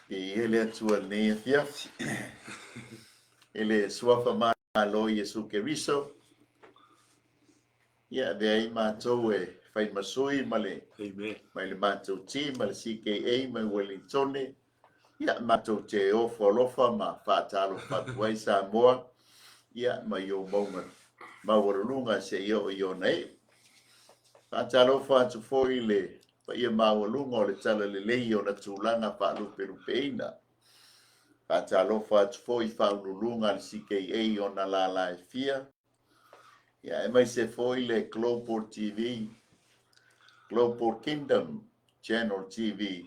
ele atua nei fiafi. Ele suafa malo Iesu Keriso. Ia de ai mātou whai masui male. Amen. Mai le mātou ti, male CKA, mai Wellingtone. Ia mātou te ofo alofa ma whātalo whatuai Samoa. Ia mai o maunga. Mawarulunga se io nei. Whātalo whātu fōi le. Pa ia mawalunga o le tala le lei o na tūlanga whaalupe lupeina. Whātalo whātu fōi whaululunga le CKA o na la e fia. Ia e mai se fōi le Global TV. Global Kingdom Channel TV.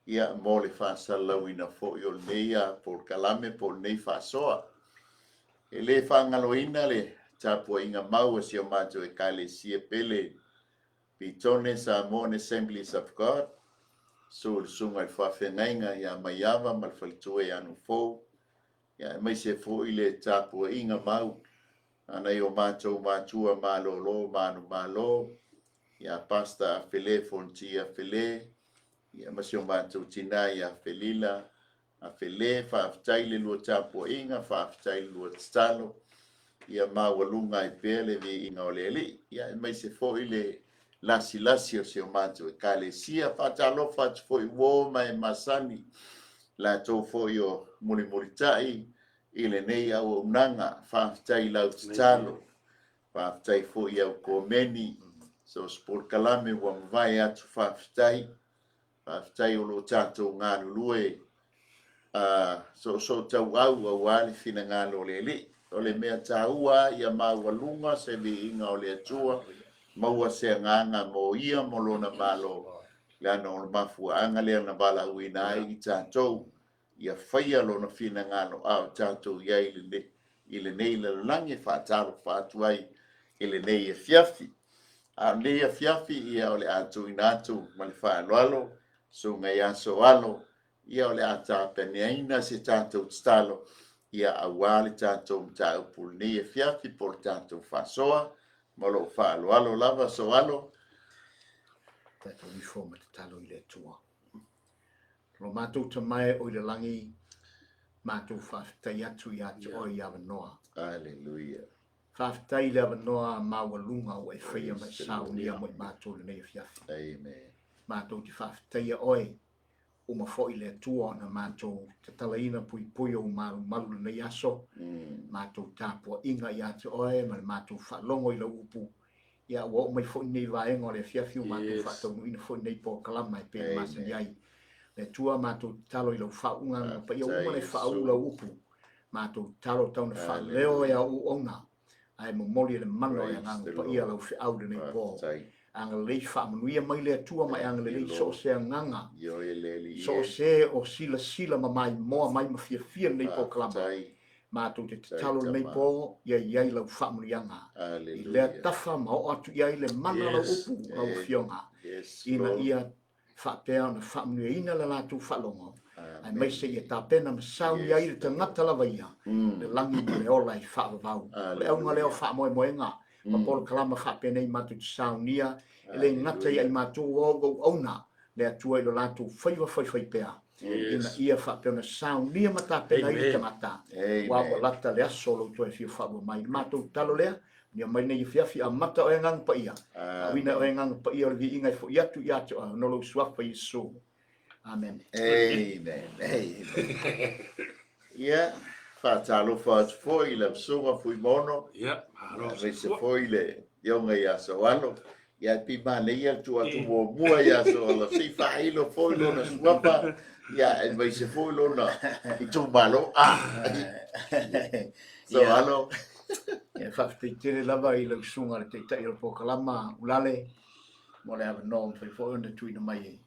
Ia mo le whāsalauina fōi o le neia por kalame por nei whāsoa. E le whangaloina le tapua inga mau si o mātou e kaile sia pele. Pitone Samoan Assemblies of God. So le sunga i whawhengainga ia maiawa mal whalitue anu fōu. Ia mai se fōi le tapua inga mau. Ana i o mātou mātua mālolo, mālo. Ia pasta Afele, fonti Afele. Ia masi o mātou tina i Afelila. Afele, whaafitai le lua tapua inga, whaafitai lua tstalo. Ia mawalunga i pele vi inga o leli. Ia mai se fōi le lasi o se o mātou e kale sia. Whātalo whātu fōi wō mai masani. La tō fōi o muli tai. Ile nei au unanga, whaafitai lau tstalo. Whaafitai fōi au kōmeni. So sport kalame wa mwai atu whaafitai. Whaafitai o lo tātou ngānu lue. So tau au wale whina ngālo lele. O le mea tāua ia mawalunga se vi inga o le atua. Maua se nganga mo ia mo lona malo. Leana o le mafua anga lea na bala uina ai i tātou. Ia whaia lona whina ngālo au tātou ia ile nei le langi whaataro whaatuai ile nei e fiafi. A nei e fiafi ia o le atu inatu ma le whaaloalo. So ngai a Sooalo. Ia o le ata peneaina se tātou stalo. Ia awale tātou mta upul nei e fiafi por tātou whasoa. Molo whaaloalo lava Sooalo. Tātou i fōma te talo i le tua. Ro mātou ta mai o le langi, mātou whaafitai atu i atu o i awanoa. Hallelujah. Whaafitai le awanoa mawalunga o e whaia mai saunia mo i mātou le nei fiafi. Amen. Mātou te whaafitai oi, o ma fo i le tua na mātou te talaina pui o malu le nei aso. Mātou tāpua inga i atu oi, ma le mātou whaalongo i la upu. Ia o mai fo i nei vaenga o le fiafi o mātou whaatau ina fo i nei po kalama e pēr masa iai. Le tua mātou talo i lau whaunga, pa ia umane whaau lau upu. Mātou talo tau na whaaleo ea u ona. Ai mo moli le mano e ngang pa ia lau whiau de nei pō. Anga lei whaamanuia mai le tua mai anga lei so se nganga. So se o sila ma mai moa mai ma fia nei pō kalama. Mātou te talo nei pō, iai lau whaamanuianga. I lea tafa ma o atu iai le mana lau upu lau fionga. Ina ia whapea na whaamnua ina la lātou whalongo. Ai mai se ia tāpena ma sauni ai le tangata lava ia. Le langi mo le ola i whaavavau. Le aunga leo whaamoemoenga. Ma polo kalama whapena i mātou te saunia. Le ngata i ai mātou o auna. Le atua i lo lātou whaiwhai pēa. Ina ia whapea na saunia ma tāpena i le tangata. Wawa lata le aso lo toi whio whaamua mai. Mātou talo lea. Nia mai nei fiafi a mata o ngang pa ia. Wina o ngang pa ia vi ingai fo iatu no lo suafa Iesu. Amen. Amen. Ia, whaatalo whaatu foi le msunga Fuimaono. Ia, haro. Reise foi le ionga ia Sooalo. Ia pima leia tu atu mua ia Sooalo. Si whailo foi lo na suafa. Ia, en veise foi lo na i tu malo. Sooalo. E whaafitai tere lava i lau sunga le teitai o pokalama Ulale. Mo le hawa nōm whai fo ona tuina mai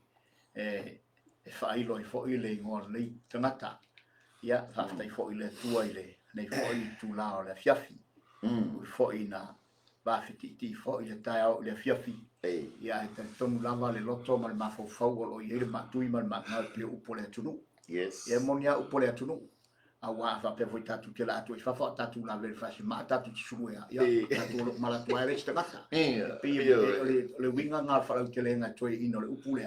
e whailo i fo i le ngō lei tangata. Ia, whaafitai fo i le tua i le nei fo i tū lao le fiafi. Ui fo i na whaafitai fo i le tai au le fiafi. Ia, e talitonu lava le loto ma le mawhau o i ele matui ma le matnau pia upo le atunu. Ia monia upo le atunu. Awa fa pe foi tatu ke la tu fa fa tatu la ver fa ma tatu tsu ya tatu mala tu ai resta maka pe le winga nga fa ke le nga toi ino le upule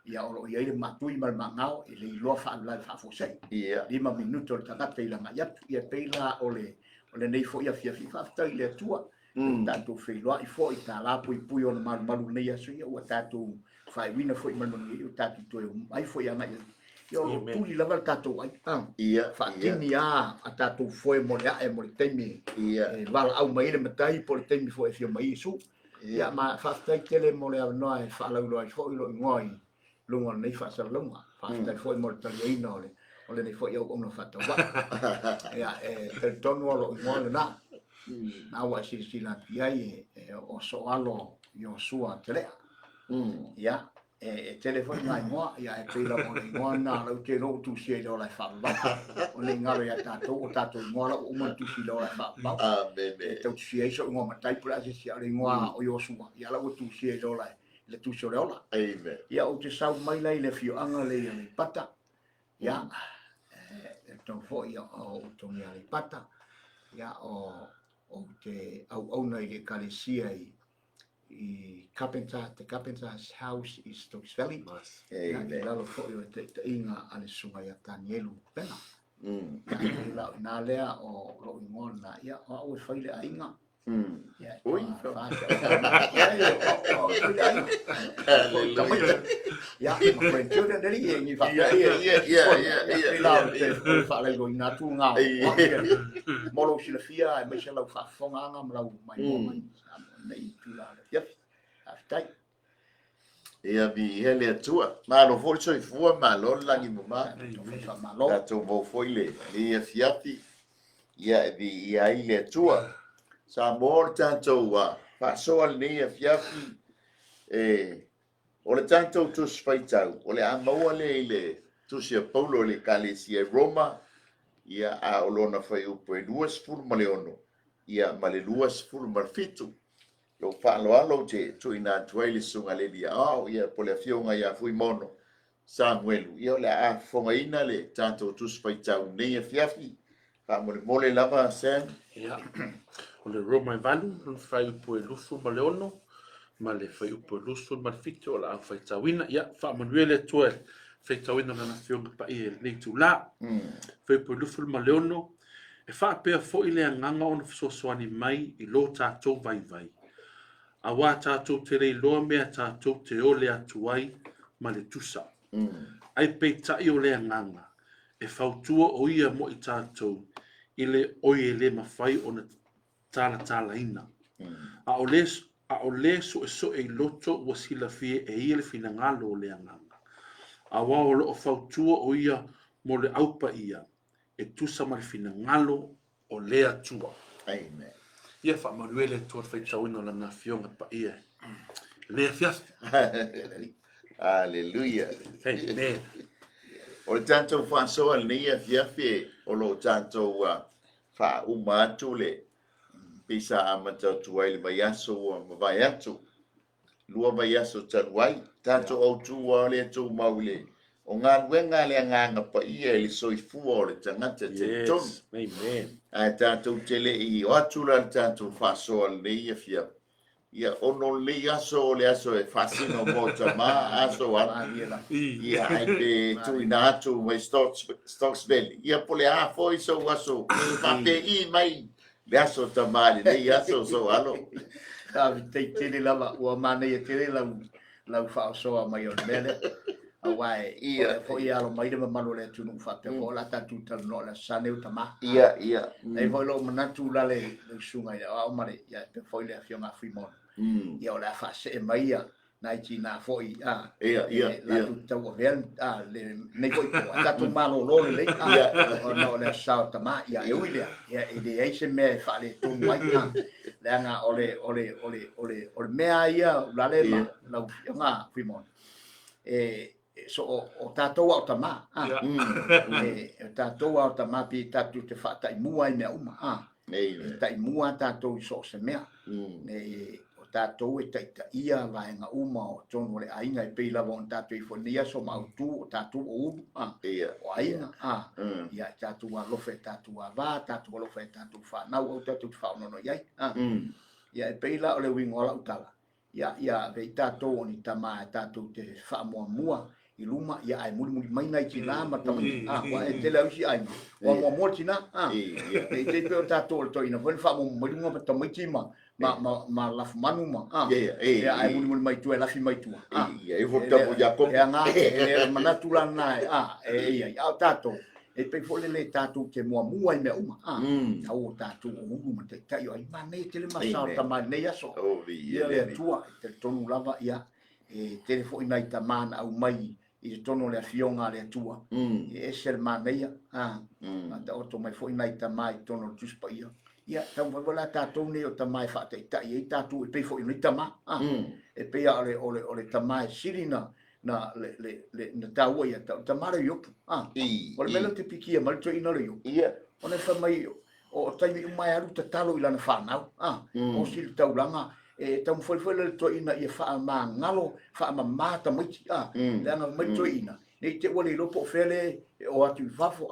ia o ia le matui mal mangao i le loa fa la fa fo sei 5 minuto le tagata i langa ia peila o le nei fo ia fia fa tai le tua tanto fe loa i fo i tala pui ona malu nei aso ia o tanto fai wina fo i malu nei o tanto to ai fo ia mai yo tuli lava tanto ai fa tini a tanto fo mo le temi vala au mai le matai po le temi fo e fio mai su ia ma fa tai tele mo le no e fa la lo fo i lo ngoi lunga nei fa sa lunga fa tai fo mo le taliaina ole nei fo ia ona fa ta wa ia 𝚘𝚘𝚙𝚎 lo ngoi na wa si la piai o Sooalo Iosua Telea ia telefoni mai mo ia pila mo mo na lo te no tu si lo la fa ba o le ngalo ia tato mo la o mo tu si lo la fa ba tu si e so mo tai pula si ale mo o Iosua ia la o tu si lo la le tu so lo la ia o te sau mai lai le fio anga le pata ia ton fo ia o to mi ale pata ia o te au nei le kalesia I 𝚘𝚘𝚙𝚢𝚘𝚑 house is 𝚟𝚒𝚍𝚎 ia i lalo fo i te inga ale sunga ia tanielu pena ia la na lea o lo ngona ia o fai le ainga ia oi fa ia ma kwento de deli ni fa ia la te fa le go ina tu nga molo si le fia e me se la fa fonga nga ma mai mai nei tu la ia aftai ia vi hele atua ma lo foi soifua ma lo langi mama malo to vo foi le ia fiati ia vi ia ile atua sa mor tanto wa fa so al ia fiati o le tanto tu sfaitau o le amo le tu sia paulo le kalesia Roma ia a olona fai upo 2.000 ia ma le 2.5 lo alo te tu ina tuele sunga le dia ia po le fionga ia Fuimaono Samuel ia le a fonga ina le tanto tu sfaitau nei fiafi fa mole lava sen ia o le Roma valu fai upo lufu ma leono ma le fai upo lufu ma fito o la fai tawina ia fa manuele tuel fai tawina na fionga pa i nei tu la fai upo lufu ma leono e fa pe fo ile nganga on so soani mai I lo tatou vai a wā tātou te rei loa mea tātou te ole atuai ma le tusa. Ai pei tai o lea nganga, e whautua o ia mo I tātou, I le oie le mawhai o na tala ina. A o le so e loto ua sila fie e ia le fina ngalo o lea nganga. A wā o lo o whautua o ia mo le aupa ia, e tusa ma le fina ngalo o lea tua. amen Ia fa manuele tu fai tawina la na fionga pa ia. Le fias. Hallelujah. Amen. O le tanto fa so al nia fiafi o lo tanto fa umatu le pisa amata tuai le maiaso o mavaiatu. Lua maiaso tanuai tanto o tu le tu maule. O ngā luenga le nganga pa ia le soifua o le tangata 𝚘𝚘𝚙𝚢𝚘𝚘. Amen. A tātou tele I o atula le tātou whasoa le ia fia. Ia ono le aso le aso e whasino mo tama aso ana. Ia ai pe tu ina atu mai 𝚟𝚒𝚍𝚎𝚘. Ia pole a foi so aso. Whape I mai le aso tamale le aso Sooalo. te tele lava ua mana ia tele lau whaasoa mai o mele awai ia fo ia lo mai de malo le tunu fa pe ko la tatu tal no la sane o tama Ia. ai vo lo manatu la le sunga ia o mare ia pe fo ile afio nga Fuimaono ia o la fa se mai ia na ti na fo ia la tu tau ven le nei ko tatu malo lo le o no le sa tama ia e uile ia e de ai se me fa le tu mai le nga ole mea ia Ulale ma la nga Fuimaono so o tātou au tama o tātou au tama pi tātou te whata I mua I mea uma ta I mua tātou I so se mea o tātou e taita ia vaenga uma o tonu le ainga I pei lava on tātou I fonia so mautu o tātou o ulu o ainga ia tātou a lofe tātou a vā tātou a lofe tātou whanau au tātou te whaonono iai ia e pei la o le wingola utala ia ve tātou o ni tama tātou te whaamuamua I luma ia ai muli mai nei tina ma tamai wa e te lau si ai wa mo tina e te pe tātou to ina wen whaamuamua ma tamai tima ma lafu manu ma ia ai muli mai tu e lafi mai tu ia e vota po Jacob e nga e manatu lana ia au tātou e pe fole le tātou te muamua I mea uma au tātou o uma te tai ai ma nei te le masao tamai nei aso ia le tua te tonu lava ia e telefo I nai tamana au mai I te tono le afionga le tua e ser maneia ma ta oto mai fo I nai tamai tono tuspa ia tau wala tātou nei o tamai fa te tai e tātou e pe fo I nai tama e pe ole tamai sirina na le na taua ia tamara yopu ole melo te pikia mal to ina le yopu ona fa mai o taimi mai aru te talo I lana whanau o sili taulanga e tau foi le to ina ia fa ma ngalo fa ma mata mai le ana mai to ina nei te wale lopo fele o atu vafo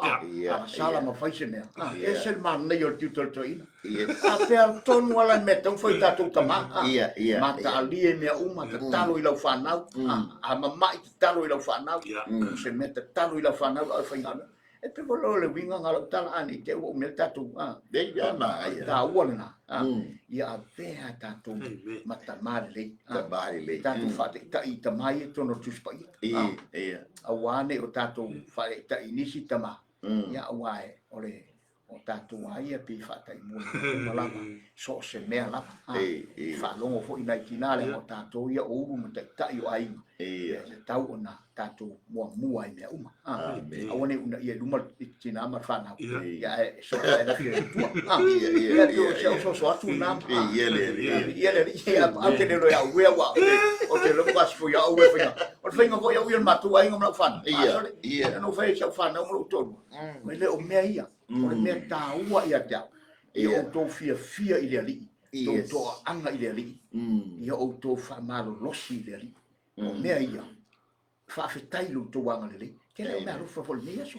sala ma faise ne e sel ma nei o tutor to ina pe ton wala me tau foi tatu tama mata ali e mea uma te talo I lau whanau ma mai te talo I lau whanau se me te talo I lau whanau au whaingana e pe volo le winga ngala tala ani te o me tatu dei ya ma ta uana ia vea tatu mata male tatu fate ta I tamai tono tuspa awane o tatu fate ta inisi tama ia awae ole o tatu ai pe fata I mo lava so se mea lava fa longo fo I nai kinale o tatu ia o umu te ta I ai se tau ona tatu mua I mea uma awane una ia luma tina ma fana ia so era fia ia so atu na ia ate le ia we wa o te lo pas fo ia o we fina o finga fo ia o matu ai ngam fana ia no fe cha fana mo to me le o mea ia o le mea ta ua ia te ia o to fia I le ali to anga I le ali ia o to fa malo losi I le ali o mea ia fa fetai lu to anga le ke le mea rufa fo le mea so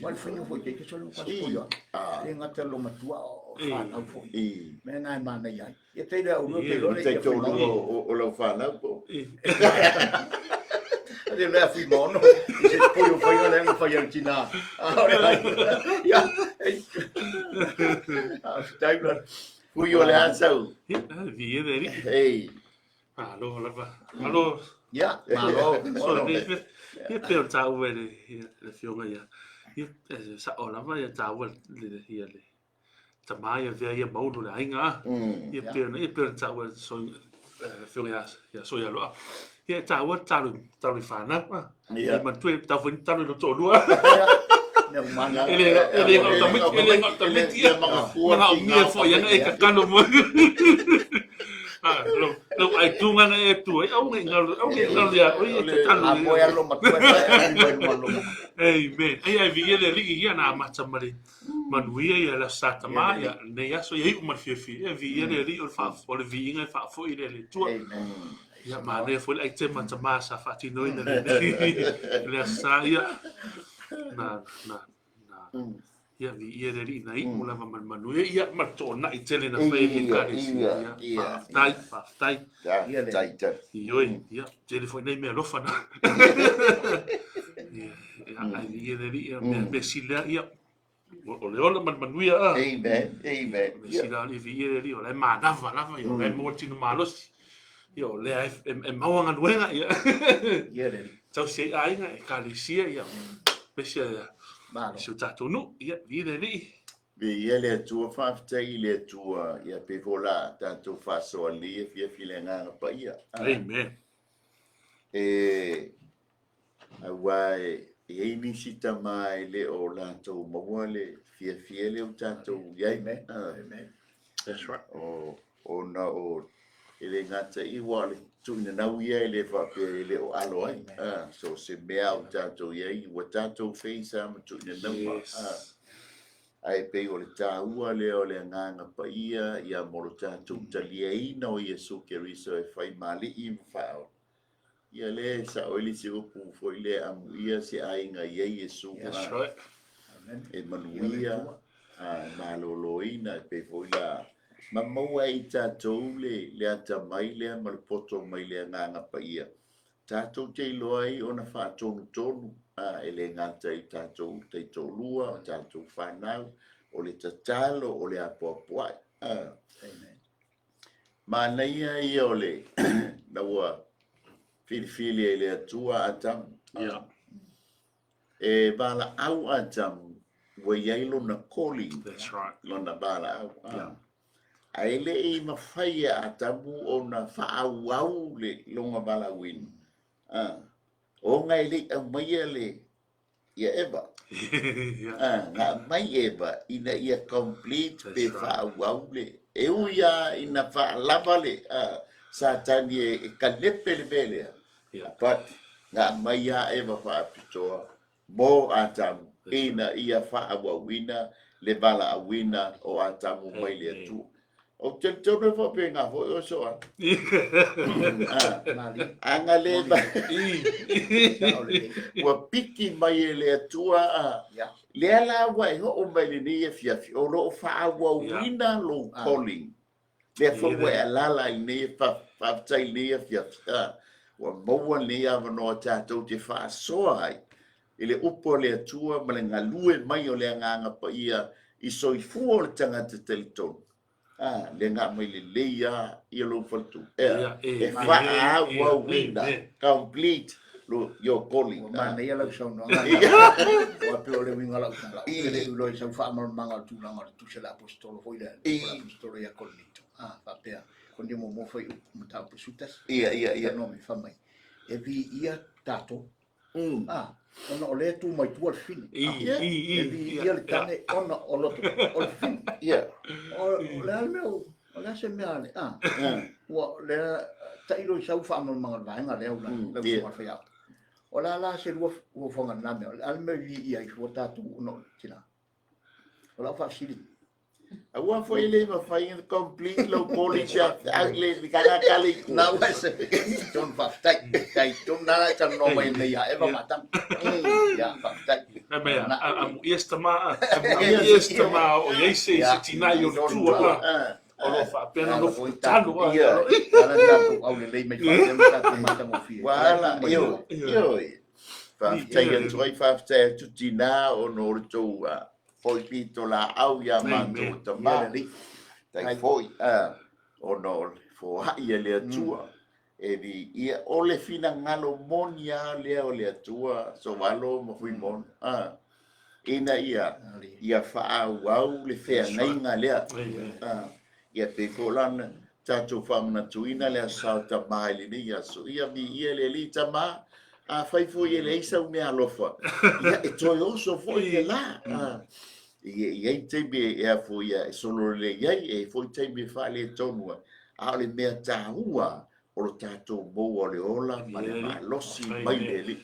wal finga fo ke so lo pas fo ia e ngata lo matua o fa au fo me nai mana ia ia te le o te lo le te o lo whanau po le le Fuimaono se pollo fai le fai al China ia stai bla fui o le ansau vi e deri alo lava alo ia malo ia pe o tau le fionga ia sa o lava ia tau le ia le tamai vea ia maunu le ainga ia pe tau so fionga ia Sooalo ia tau talu whana ia mantue tau whani talu no tō lua ele ngau tamiti ia mga umia fo ia e kakano mo lo ai tunganga e tu au ngai ngau ia oi te talu mo ia lo matua ei me ai vi ele ri ia na mata mari manuia ia la satama ia ne ia so ia uma fifi ia vi ele ri o fa o le vi inga fa fo ile le tu ia ma ne fo ai te mata masa fati no ina le sa ia na ia vi ele ri na i mula manu ia ma to na I tele na fe I kare ia tai ia telefone nei me lo fa na ia ai vi ele ri ia me sila ia o le ola manuia amen sila ni vi ele ri o le ma lava ia le mo tino malos Yo le e mawanga nuenga ia. Ia le. Tau se ainga e kalisia ia. Pesia Malo. Su 𝚘𝚏𝚘𝚜 ia vile li. Ia le tua whaafitai le tua ia pe vola tātou whasoa li e fia nganga pa ia. Amen. Awai e nisi tamai le o lātou maua le fia le o tātou iai. Amen. That's right. O na o ele ngata I wale tuina nau ia le whapea le o alo ai. So se mea o tātou iai wa tātou whaisa ma tuina nau. Ai pe o le tāua le o le nganga pa ia moro tātou talieina o Iesu Keriso e whai mali I mwhao. Ia le sa o ili se upu foi le amu ia se ainga ia Iesu. That's right. E manuia maloloina pe foi la Ma maua I tātou le ata mai lea ma le poto mai lea nganga paia. Tātou te loa I ona whaatonu tonu. E le ngata I tātou te tolua, o tātou whanau, o le tatalo, o le apoapoai. Amen. Ma naia I o le na ua filifili e le atua atamu. E bala au atamu, wa iailo na calling. That's right. Lona bala au. Ai le I mawhaia atamu o na whaau le longa bala win. O ngai le au maia le ia eva. Ngā mai eva ina ia complete pe whaau le. E uia ina whaalava le sa tani e kalepe le bele. But ngā mai ia eva whaapitoa mo atamu ina ia whaawawina le bala awina o atamu mai le atu. O te tōna whape ngā hoi o soa. Anga le ba. Ua piki mai e le atua. Le ala wai ho o mai le ni e fiafi. O lo whaawawina lo calling. Le whawe alala I ne e whaftai ne e fiafi. Ua maua ne a wanoa tātou te whaasoa ai. I le upo le atua ma le ngalue mai o le nganga paia I soifua o le tangata talitonu. Le ngā mai le leia I lo faltu. E wha wawina. Complete your calling. Ma nei ala so no. Wa pe ole winga la usala. Ele lo I so fa mal manga tu langa tu se la apostolo foi le. Apostolo ia colnito. Va pe. Quando mo foi muta pusutas. Ia. No me fa mai. E vi ia tato. Ona ole tu mai tu al fin. E vi ia le tane ona o lo al fin. Ia. O le almeo, o le se mea le. Wa le tailo I sau fa mal manga vainga le una. Le fa fa. O la se lua o fonga na me. Almeo ia I fo tatu no tina. O la fa sili. A ua foi le ma fai complete lo calling ya. Agle di kana kali. Na wa se. Don fa tai. Tai don na ka no mai le ya eva matam. Ya fa tai. Mea, am iestama o yeise se tinai o tua. O lo fa pena no talo. Ala tatu au le lei mai fa tatu mata mo fi. Wala yo. Fa tai en troi fa tai tu tina o no to foi pito la au ya manto tama. Tai foi o no fo ia le tua. E vi ia ole fina ngalo monia le o le tua Sooalo mo Fuimaono. Ina ia whaau le whea ngainga lea. Ia te kolana tātou whamana tuina lea sauta mai le ni aso. Ia mi ia le li tama a whaifo ia le isa mea alofa. Ia e toi oso fo ia la. Ia i teime e a fo ia e solo le iai e fo i teime wha le tonua. A le mea tāhua o lo tātou mou o le ola ma le malosi mai le li.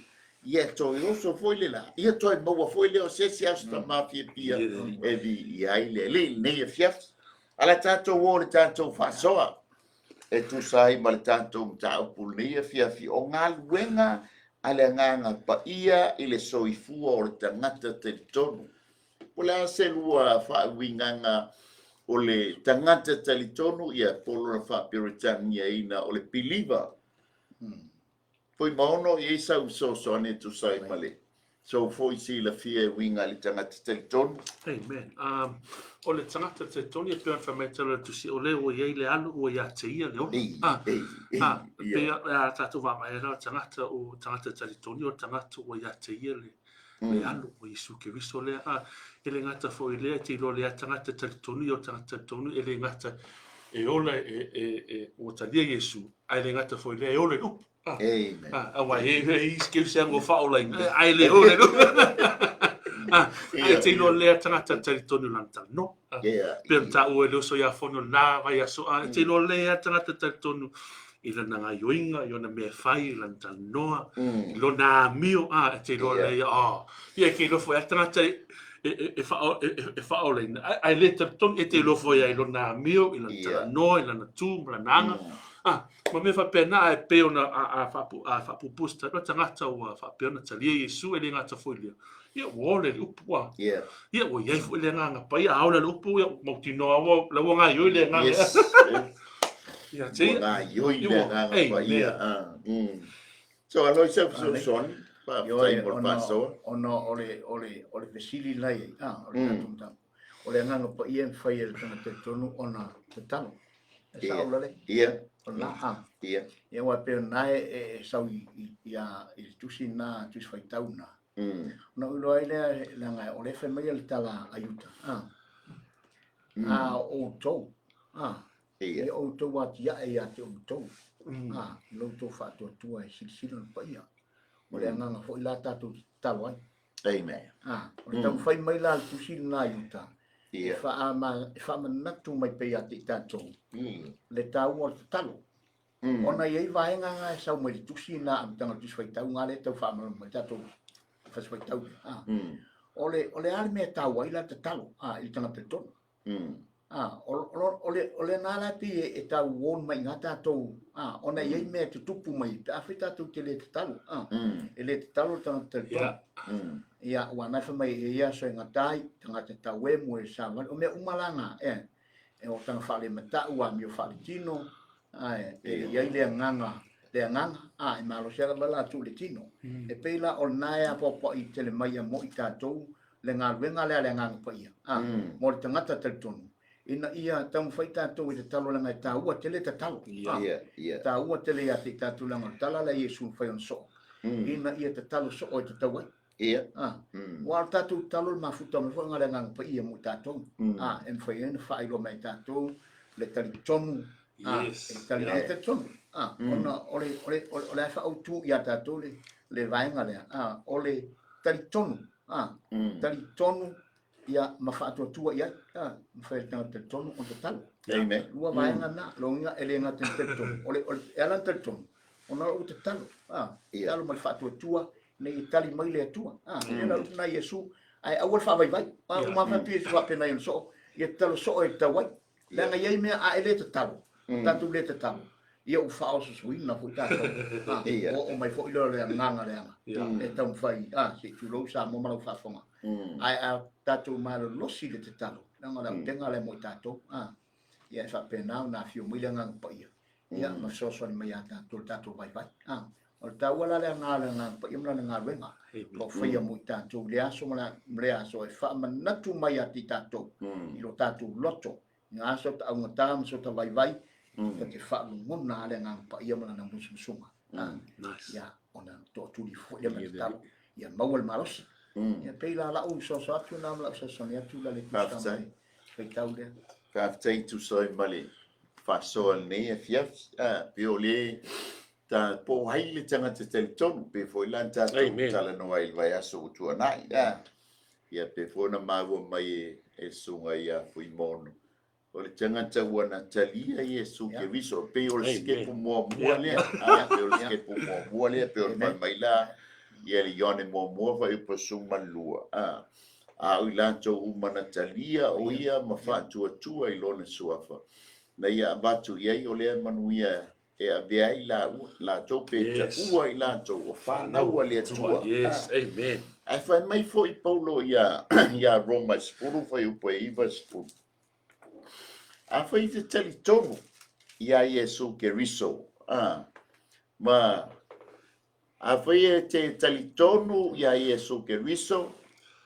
Ia toi oso foi le la. Ia toi maua foi le o sesi asta mafia pia. E vi ia i le li nei e fiaf. Ala tātou o le tātou whasoa. E tu sai ma le tātou mta upul nei e fiafi. O ngā luenga a le nganga paia i le soifua o le tangata talitonu. O le ase lua whaawinganga o le tangata talitonu ia polo na whapiritania ina o le piliva. Fuimaono I sa usoso ane tu sai male. So foi si la fia winga le tangata talitonu. Amen. O le tangata talitonu e pia whametala tu si o le o iei le anu o ia te ia le o. Pia tatu wamaera tangata o tangata talitonu o tangata o ia te ia le anu o Iesu Keriso le ele ngata fo ile te lo le tangata talitonu o tangata talitonu ele ngata e ola o talia Iesu ai le ngata fo ile e ole lu. Amen. Awa e skills ngo fa ola ai le ole lu. Ai te lo le tangata talitonu lanta no. Pia ta o le so ya fono la vai so te lo le tangata talitonu ila nga yoinga yona me fai lanta noa lo na mio te lo le ia ke lo fo tangata e fa ole ai le talitonu e te lo fo ia lo na mio ila no ila na tu la nanga ma me fa pena e pe ona a fa pupusta no tangata o fa pe ona talia Iesu e le ngata foilia ia wole upua Yeah. ia o ia fu le nganga pa ia aula upu ia mo tino wa la wanga yo le nganga Yes. ia te Nga yoi le nga pa ia. So alo se son pa tai por paso. Ole vesili lai ole natumta ole nganga pa ia fai el tanga te tonu ona te talo sa ulale Ia. ona Ia. ia wa pe nai e sau ia il tusina tus fai tauna no lo ile langa ole fe mai el tala ayuta o to ia o to wat ia te o to lo to fa to tua silsilo pa ia ole nganga fo ila tatu talo ai Amen. ole tau fai mai la tusina ayuta fa manatu mai pe ati tatu le tau o talo ona ia vai nganga sau mai tusina am tanga tus fai tau ngale tau fa mai tatu fa fai tau ole al me tau ai la talo il tanga te ton ole nala ti e tau won mai ngata to ona ia me te tupu mai afita tu te le talo ele talo tanga te ton ia wana fa mai ia so ngatai tanga te tau e mo sa o me umalanga e o tanga fa le mata ua mi fa tino ia le nganga e malo se la tu le tino e pela o naia popo i tele mai mo i tatou le ngaluenga le nganga pa ia mo tanga te ton ina ia tam fai tatou i te talo langa ta ua tele te talo ta ua tele ia te tatou langa tala la Iesu fai on so ina ia te talo so o te tau wa tatou talo mafuta mo nga langa pa ia mo tatou en fai en fai lo mai tatou le talitonu talitonu ona ole fa autu ia tatou le vaenga le ole talitonu talitonu ia mafato tua ia fai te tonu o te talo Amen. lua vaenga na longa elenga te tonu ole ala talitonu ona o te talo talo mafato tua nei tali mai le tua ina na Iesu ai awal fa vai uma fa pi fa pena il so ia talo so e tawai langa ia me a ele te talo tanto le te talo ia u fa o suina fu ta o mai fo ilo le nganga le e tam fai se tu lo sa mo malo fa fonga ai a tatu malo lo si le te talo langa la tenga le mo tato ia fa pena na fio mo le nganga pa ia ma so so ni mai ata tatu vai o tau ala le ngala pa imla nga wenga lo fia mo tato le aso e fa manatu mai ati tato i lo tato loto nga so ta un tam so ta vai ke fa ngona le nga pa imla na musunga ya ona to tu di fo le talo ya mawal maros ya peila la u so atu na la so ya tu la le kusta fe tau le Ka tai tu soi mali. Fa so ne fiaf piole ta po haile tanga te talitonu pe foi lanta tala no ai vai aso tu nai ia pe fona mago mai e sunga ia Fuimaono o le tanga ta wana talia Iesu ke viso pe o ske po mo le pe o ske po mo le pe o mai la ia le yone mo vai po suma lua o lanto umana talia o ia ma fa tu i lona suafa na ia batu ia o le manuia e a vei la tope ua i la to fa na ua le tua amen ai fa mai foi Paulo ia Roma spuru foi o poiva spuru a foi te talitonu ia Iesu Keriso ma a foi te talitonu ia Iesu Keriso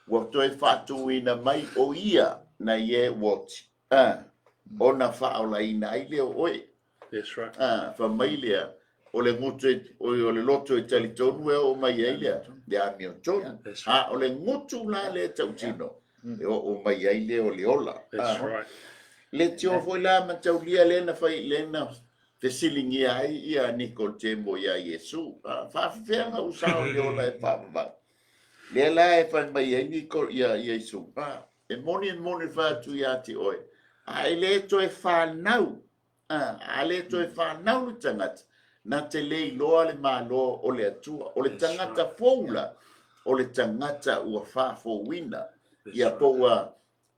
wa toi fatu ina mai o ia na ye what ona fa ola ina ile oi. That's right. Familia o le ngutu o le loto e talitonu e o mai ele le amio tonu o le ngutu la le tautino o mai ele o le ola That's right. le tio foi la mataulia le na fai le na te silingi ai ia Nicol Tembo ia Iesu fa fenga usao le ola e papa le la e fa mai ai Nicol ia Iesu e moni fa tu ia ti oi ai le to e fa nau ale to e fa nau tangata na te lei loa le malo o le atua o le tangata foula o le tangata ua fa fo wina ia poua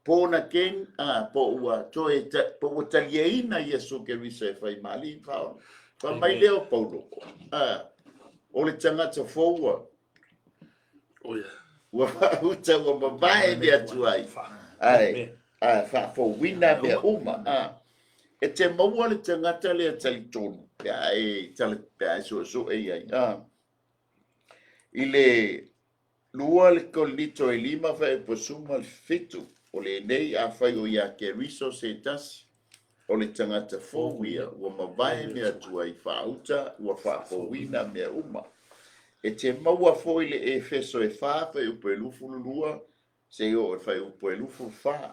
Pona ken po ua toe po ua taliaina Iesu Keriso e whai mali whao. Wha mai leo paulo. O le tangata fōua. O ia. Ua whauta ua mawae mea tuai. Ai. Wha fō wina mea uma. E te maua le tangata lea talitonu. Pea e so e ai. I le lua le kolito e lima whae posuma le fitu. O le nei a whai o ia Keriso se tasi. O le tangata fōwia. Ua mawae mea tuai whauta. Ua whawina mea uma. E te maua fo i le e feso e wha whai upo e lufu lua. Se o e whai upo e lufu wha.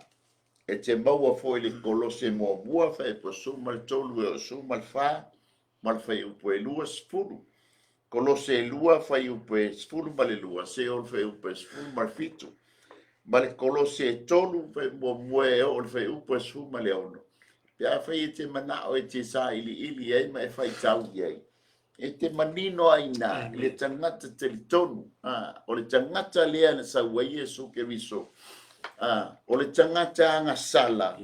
E te maua fo i le kolose mua mua whai posuma le tolu e o suma le wha. Ma le whai upo e lua sifuru. Kolose e lua whai upo e sifuru ma le lua. Se o le whai upo e sifuru ma le fitu. Ma le kolose e tolu whai mua mua e o le whai upo e sifuru ma le ono. Pea whai e te manao e te sa ili e ma e whai tau i ai. E te manino aina, le tangata 𝚘𝚐𝚎𝚘. O le tangata lea na sa ua Iesu Keriso. O le tangata anga sala.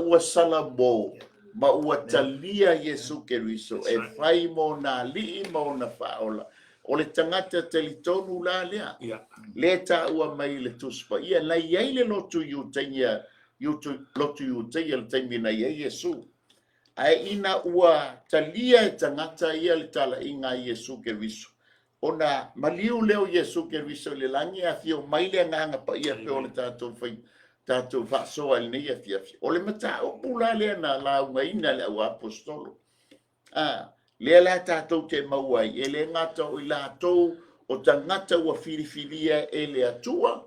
Ua sala mo. Ma ua talia Iesu Keriso. E whai mo na lii mo na whaola. O le tangata 𝚘𝚘𝚘 la lea. Le ta ua mai le tuspa. Ia la iai le lotu yu taia. Lotu yu taia le taimina ia Iesu. Ai ina ua talia e tangata ia le tala inga Iesu Keriso. Ona maliu leo Iesu Keriso le langi a fio maile nganga pa ia pe o le tātou whaasoa le nei a fia. O le mata o pula lea na la unga ina le au apostolo. Lea la tātou te mauai. E le ngata o i lātou o tangata ua filifilia e le atua.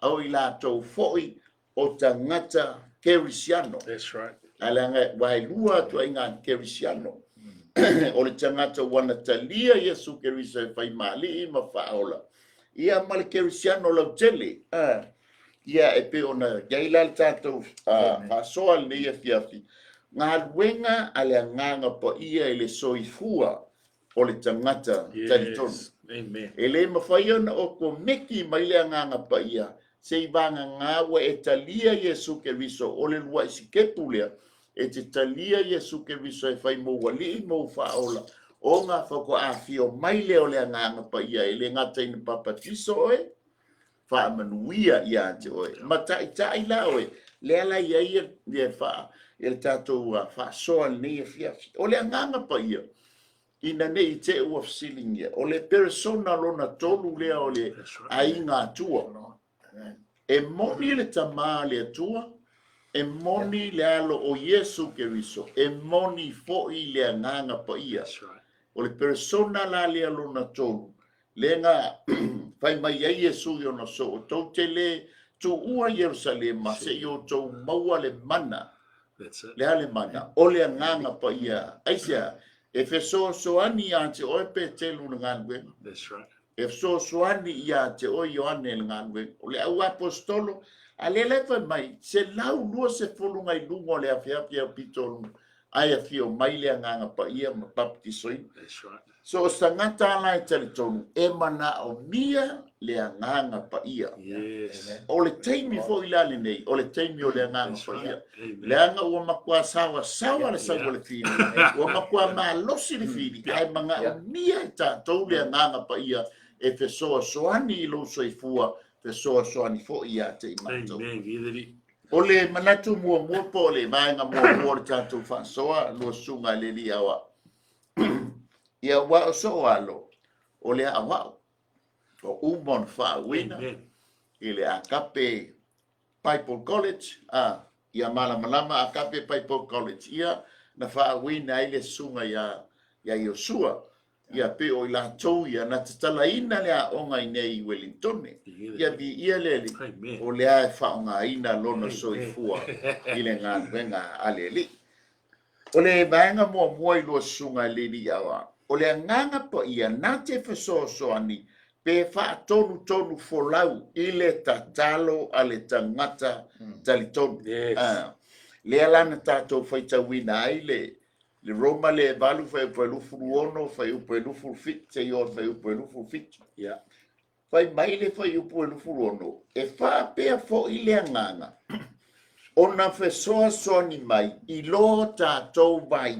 Au i lātou foi o tangata kerisiano. That's right. Alanga wai lua tu inga kerisiano. O le tangata wana talia Iesu Keriso e whai mali i mawhaola. Ia ma le kerisiano lau tele. Ia e pe ona gaila le tātou whasoa le nei a fiafi. Ngā luenga a le nganga pa ia e le soifua o le tangata talitonu. Amen. E le mawhai ona o ko meki mai le nganga pa ia. Se i vanga ngawa e talia Iesu Keriso o le lua isi kepulea. E te talia Iesu Keriso e whai mo wali mo whaola. O ngā whako a fio mai leo le nganga pa ia e le ngata ina papatiso oe. Wha manuia ia te oe. Ma tai la oe. Le ala ia ia le wha. E le tātou wha soa nei e fiafi. O le nganga pa ia. Ina nei te ua fsilingia. O le persona lona tolu lea o le ainga tua. E moni le tamā le atua. E moni le alo o Iesu Keriso. E moni fo'i le nganga pa ia. O le persona la le alo na tolu. Le ngā whai mai ai Iesu i ona so. O tau te le tu ua Yerusalema se i o tau maua le mana. Le ale mana. O le nganga pa ia. Aisia, e feso soani a te oe pe telu na ngāngue. That's right. E feso soani ia te oe Ioane le ngāngue. O le au apostolo. A le lewa mai, se lau lua se fulunga i lungo le awhiawhia pitolu, ai a fio mai le nganga pa ia ma baptisoi. That's right. So o sa ngata ala e talitonu, e mana o mia le nganga pa ia. Yes. O le teimi fo i lale nei, o le teimi o le nganga pa ia. Le anga ua makua sawa le sawa le fini, ua makua maa losi le fini, ai manga o mia e tātou le nganga pa ia, e fe soa soani i lo soifua, te soani fo ia te i mātou. O le manatu mua po le vaenga mua le tātou whasoa, lua sunga le li awa. Ia wa o Sooalo, o le awao, o umon whawina, i le Agape Bible College, ia malama Agape Bible College, ia na whawina i le sunga ia Iosua, ia pe o i la tau ia na tatalaina lea onga i nei Wellington. Ia vi ia leli o lea e whaonga ina lona soifua i le ngā wenga aleli. O le vaenga mua i lua sunga leli awa. O le nganga po ia na te whasoasoani pe wha tonu folau i le tatalo a le tangata talitonu. Lea lana tātou whaitawina ai le Roma le valu fai upelufu luono, fai upelufu fit, te ion fai upelufu fit. Fai mai le fai upelufu luono. E wha pea fo i le nganga. ona fesoa soni mai I lo tātou vai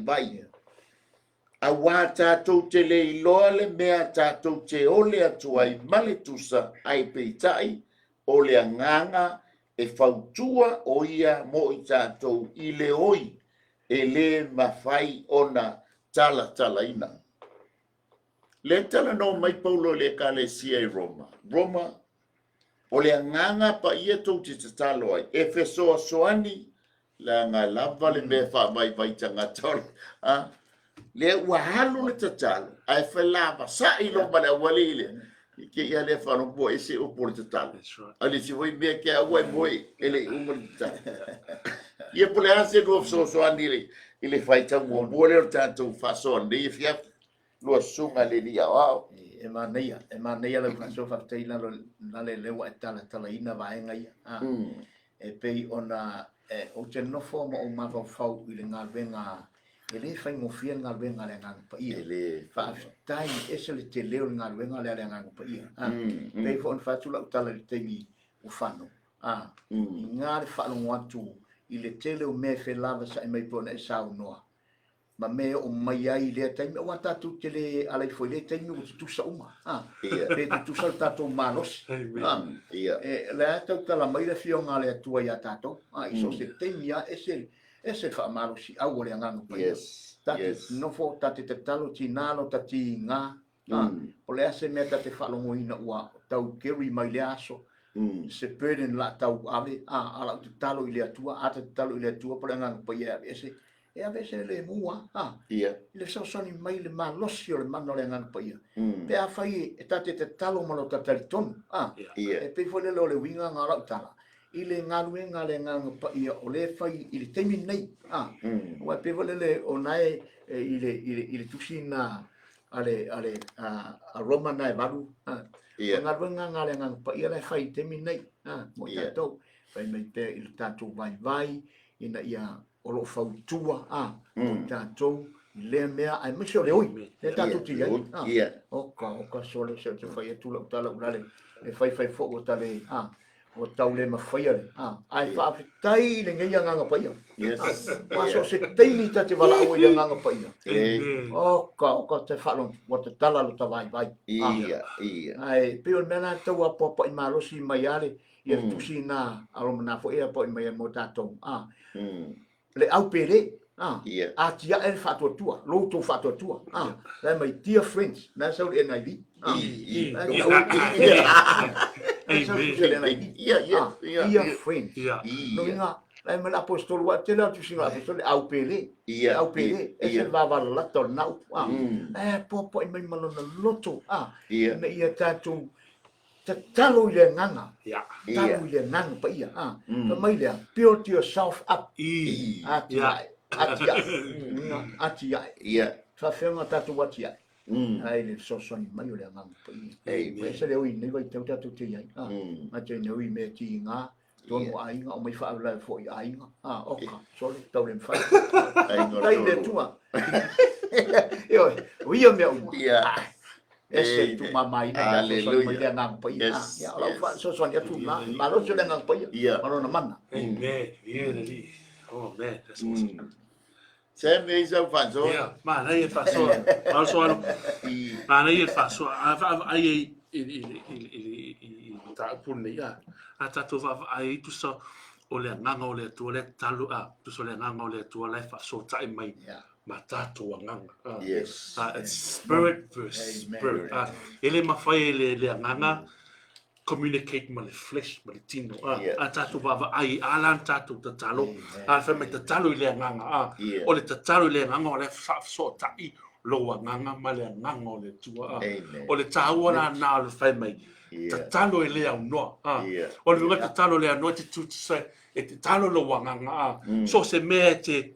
a wā tātou te le iloa le mea tātou te ole atu ai male tusa ai peitai o le anganga e whautua o ia mo I tātou I le oi e le mawhai ona tala ina. Le tala no mai paulo le kalesia I Roma. Roma o le anganga pa ia tau te tatalo ai. E fesoa soani la ngā lava le mea wha mai tanga tole. Le wahalo le tatalo. Ai whalava sa I lo mana wale le. Ke ia le whano po e se upo le tatalo. Ale si voi mea ke awai moe ele umar tatalo. Ia pole ase no soani le. Ile whaita mua mua le o tātou whasoan. Le fia lua sunga le lia wao. E maneia le faso faftei na le lewa e tala ina vaenga ia. E pei ona o te nofo ma o mawhau I le ngā venga e le whai ngofia ngā venga le ngā pa ia. Whaftai ese le te leo ngā venga le ngā pa ia. Pei fo on whatula o tala le teimi o whano. I ngā le whalongo atu I le tele o me fe lava sa mai pona e sao noa. Ma me o mai ai le taimi o tatu te le alai foi le taimi o tu sa uma. Le tu sa tatu malos. Le ata tala mai le fio ngale atua ia tatu. I so se taimi ya ese fa malos au le nganga pa. Tati no fo tati te talo ti nalo tati nga. O le ase me tati falongo ina ua tau keri mai le aso. Se burden la tau ave ala tu talo ile atua ata talo ile atua por nga pa ia ese e ave se le mua ile so soni mai le malosio le mano le nga pa ia pe a fai e tate te talo malo 𝚘𝚘𝚘𝚘 e pe fo le lo le winga nga la tala ile nga luenga le nga pa ia o le fai ile temi nei wa pe fo le onai ile tusina ale a Roma nai valu Ngā runga ngā le ngā pa ia lai whai te minei. Mo tātou. Whai mei te I tātou vai. Ina ia olo whautua. Mo tātou. I lea mea. Ai misio le oi. Le tātou ti iai. Oka sole se te whai atula o tala Ulale. Le whai fōk o tale. O tau le mawhai ale. Ai whaafitai le ngai ngā pa ia. Maso se teini ta te wala o ia ngā pa ia. Oka te whalong. O te tala lo ta vai. Ai peo mena tau a popa I malosi mai ale. Ia tusi na aloma na fo ea po I mai mo tātou. Le au pere. A tia e whatotua. Loto whatotua. Le mai dear friends. Na sau le NIV. Dear friends. No inga. Lai me l'apostolo wa te la tu singa apostolo au pele. Au pele. E se va va la to nau. Popo I mai malona loto. Na ia tātou talo I le nganga. Talo I le nganga pa ia. Pa mai lea, build yourself up. Atiai. Whawhenga tātou atiai. Ai le sosoni mai o le nganga pa ia. Se le ui nei vai tau tātou te iai. Ma te ne ui me ti ngā. Tono ainga o mai whaala fo I ainga. Oka, sole, tau le mwhai. Tai le tua. Ia mea uma. Ese tu mamai na sosoni mai le nganga pa ia. Lau wha sosoni atu ngā. Maloso le nganga pa ia. Marona mana. Amen. Really. Oh man, that's awesome. Se me isa whanso. Man, ai e whansoa. Sooalo. Man, ai e whansoa. Ai e tāpune ia. A tātou ai tu sa o le nganga o le atua le talu tu sa le nganga o le atua le whansoa tai mai. Ma tātou nganga. Yes. It's spirit versus spirit. Ele mawhai le nganga. Communicate ma le flesh, ma le tino. A tātou wawa ai, alan tātou ta talo. A whamai ta talo I le nganga. O le ta talo I le nganga o le whafso tai. Loa nganga ma le nganga o le tua. O le tāua la nā le whamai. Ta talo I le au noa. O le runga ta talo le au noa te tūtisa. E te talo loa nganga. So se mea te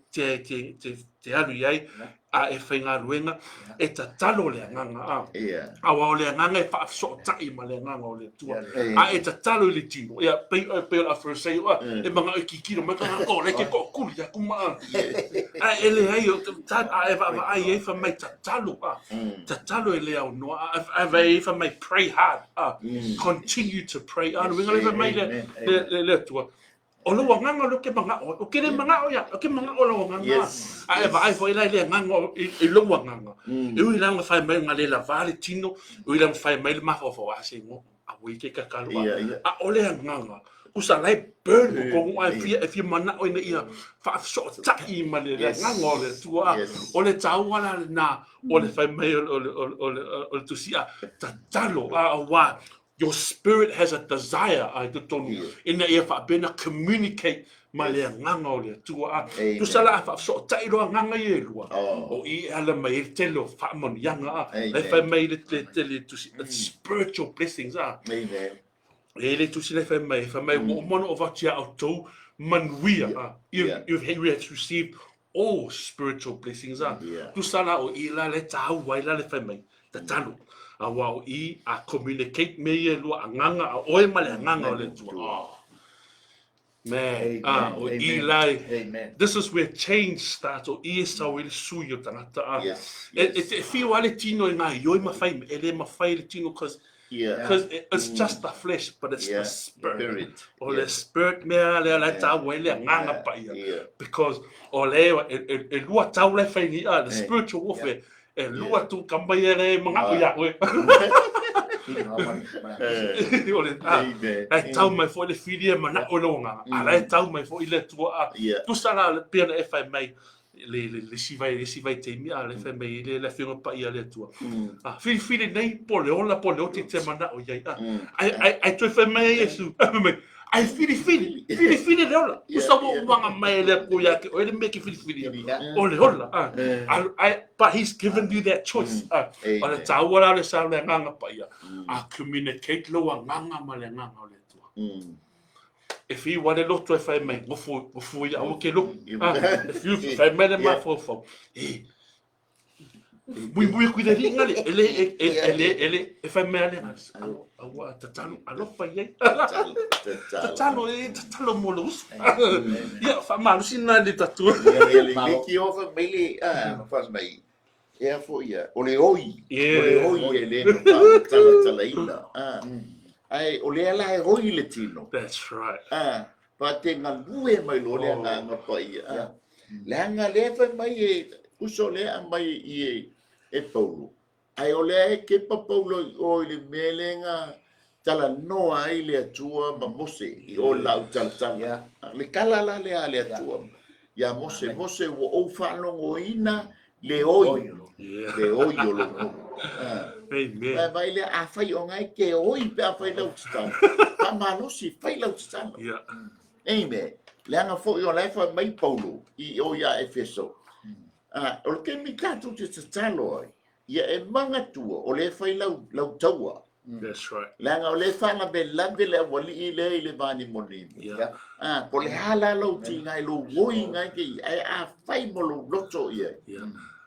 alu iai. A e whainga ruenga. E ta talo le nganga. Awa o le nganga e whaafso tai ma le nganga o le tua. A e ta talo I le tino. Ia peo la wharesei oa. E mga e kikiro. Maka o le ke ko kuri ya kuma. A e le hei. A e wha ai e whamai ta talo. Ta talo e le au noa. A e whamai pray hard. Continue to pray. A ruenga le whamai le tua. o lo nganga lo ke manga o ke le manga o ya o ke manga o lo nganga ai va ai foi lai le nganga i lo nganga e ui langa fai mai ngale la vale tino ui langa fai mai le mafo fo ase ngo a wi ke ka kalu a ole nganga usa lai burn ko ai fi mana o ina ia fa so ta I mane le nganga le tua o le tau wala na o le fai mai o le tusia ta talo a wa your spirit has a desire 𝚘𝚘𝚦𝚘𝚑 in the if I been communicate male nganga le tua tu sala fa so tai ro nganga ye lua o I ala mai telo fa mon yanga le fa mai le tu spiritual blessings amen ele tu sile fa mai o mono o va tia auto manuia you've received all spiritual blessings tu sala o ila le tau wa ila le fa mai ta talo a wa I a communicate me ye lua nganga a oe male nganga le tua man o Amen. This is where change starts o Iosua will sue you tagata it feel ale tino na yo ma fai ele ma fai le tino because it's just the flesh but it's the spirit or the spirit me le ta wele nganga paia because o le e lua tau le fai ni the spiritual warfare e lua tu kambai le mga ya we ai tau mai fo le filia mana o longa ai tau mai fo ile tua tu sala le pena e fai mai le si vai te mi ale fai mai le finga pa ia le tua fili nei pole o te mana o ia ai tu fai mai Yesu ai fili le ola usa mo manga mai le ko ya o le make fili o le ola but he's given you that choice o le tawala le sa le nganga pa ia a communicate lo nganga ma le nganga o le tua if you want to look to fai mai go fu ya o ke look if you fai mai ma fo Bui cuida de ngale ele e fai mai ale awa tatalo alo fai tatalo molus ya fa malu sina de tatu ele ki o fa mai faz mai e fo ia ole oi ele no talitonu ai ole ala e oi le tino that's right pa te ngalue mai lo le nga pa ia la nga le fa mai e uso le mai e Paulo. Ai ole ke pa Paulo o le melenga tala no ai le atua ma mose I o lau tala le kala la le ale atua ya mose o fa no ina le oi lo amen vai le a fai o ngai ke oi pe a fai lau tala pa malo si fai lau tala amen le anga fo o le fa mai Paulo I o ya Efeso o ke mi katu te talo ia e manga tua o le fai lau taua that's right langa o le fala be lave le wali le vani moni po le hala lau ti ngai lo woi ngai ki a fai mo lo loto ia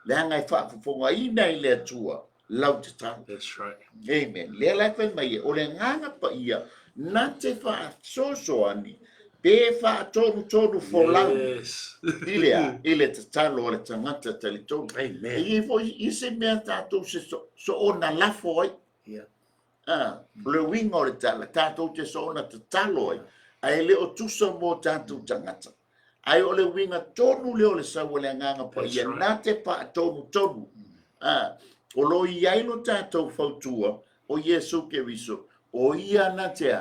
langa e fa fonga ina le tua lau te talo that's right amen le la fai mai o le nganga pa ia na te fa so ani pe fa toru for lau ile te talo le tangata talitonu amen e foi ise mea tatou so ona lafo ai le winga o le tala tatou te so ona te talo ai le o tusa mo tatou tangata ai o le winga tonu le o le sau le nganga pa ia na te pa tonu o lo iai no tatou fautua o Iesu ke viso o ia na te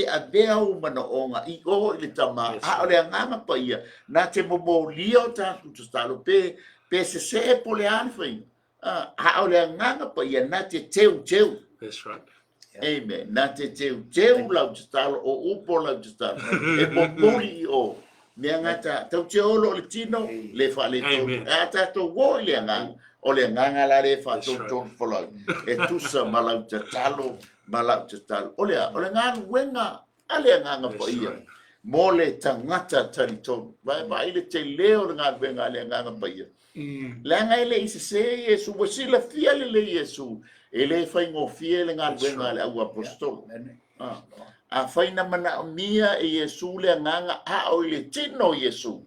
avea umana onga I o le tama o le nganga pa ia na te momo lio tatou te talo pe se po le anfai o le nganga pa ia na te teu that's right amen na te teu lau te talo o upo lau te talo e momoli o mea ngata tau te olo le tino le fa le tonu tatou wo le nganga o le nganga la le fa tonu folau e tusa malau te talo o le nganga wenga ale nganga pa ia mo le tangata talitonu vai le te leo le nganga wenga le nganga pa ia langa ele se Yesu wasila fia le Yesu ele fai ngo fia le nganga wenga le au apostol a fai na mana mia e Yesu le nganga o le tino Yesu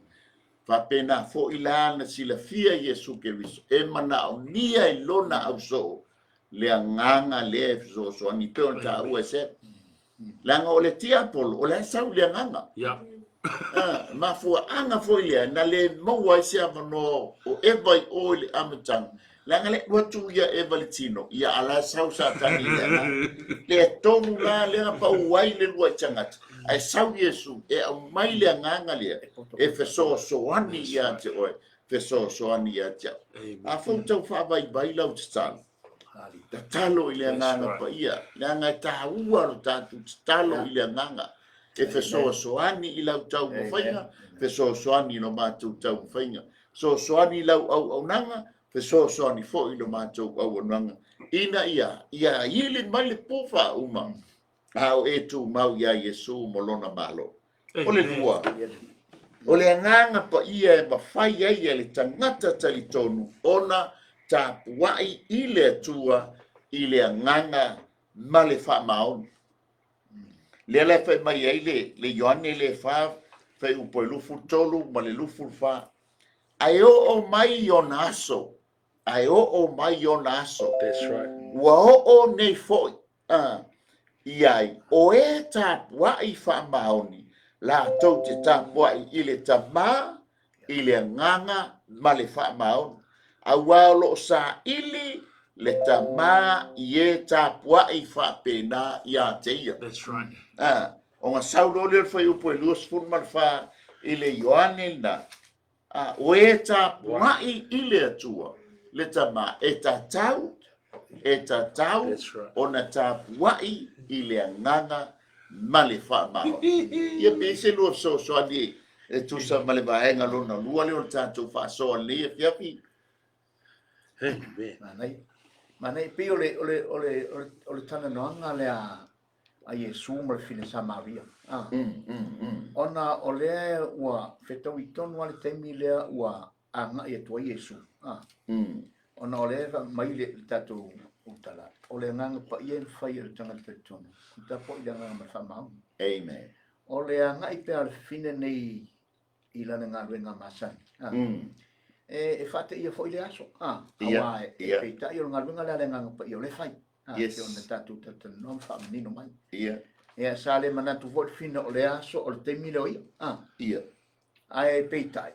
fa pena fo ilana sila fia Yesu ke viso e mana mia I lona au so le nganga le so ani pe on ta uese langa o le tia polo o le sau le nganga Mafua anga foilia na le maua sia mano o evai oil amatang. Langa le watu ya evalitino ya ala sausa tani le tonu la le pa uai le lua changat. Ai sau Yesu e au mai le nganga le e feso soani ya te oi. Feso soani ya te. A fonta fa vai vai lau tsal. Ta talo ile nganga pa ia. Langa ta ua ro tatu talo ile nganga. E feso soani i lau tau mawhainga, feso soani no mātou tau mawhainga. So soani lau au nanga, feso soani fo i no mātou au nanga. Ina ia ili mai le pofa uma. Ao e tu mau ia Yesu molona malo. Ole lua. Ole anganga pa ia e mawhai ai e le tangata talitonu. Ona ta puai i le atua i le anganga ma le whaamaoni. Le fai mai ai le Ioane le fa fai upo lufu tolu ma le lufu fa ai o mai ona aso ai o mai ona aso. That's right. Wa o nei foi iai o e ta wa I fa maoni la tau te ta wa I le tama I le nganga ma le fa maoni a wa lo sa ili le tama ye ta wa I fa pena ya te ia. That's right. O ngā saulo le whai upo e luas furman wha I le Ioane na. O e ta puai I le atua. Le tama e ta tau. That's right. O na ta puai I le anganga ma le wha maho. Ia pe se lua so ani e tusa ma le vaenga lona lua le o tātou wha so ani e fiafi. Amen. Manai pe ole tana noanga le a Iesu ma le fine Samaria. Ona ole ua fetau I tonu ale taimi lea ua anga I atua Iesu. Ona ole mai le tatou utala. Ole nganga pa ia in whai le tangata tonu. Kuta po I nganga ma whamau. Amen. Ole anga I pe ale fine nei I lana ngā ruenga masani. E whate ia fo I le aso. Hawa e peita I o ngā ruenga le nganga pa ia ole whai. Yes. Ke ona tatu non whamanino mai. Ia. Ea sale manatu vot fina o le aso o le teimi leo ia. Ia. Ai peitai.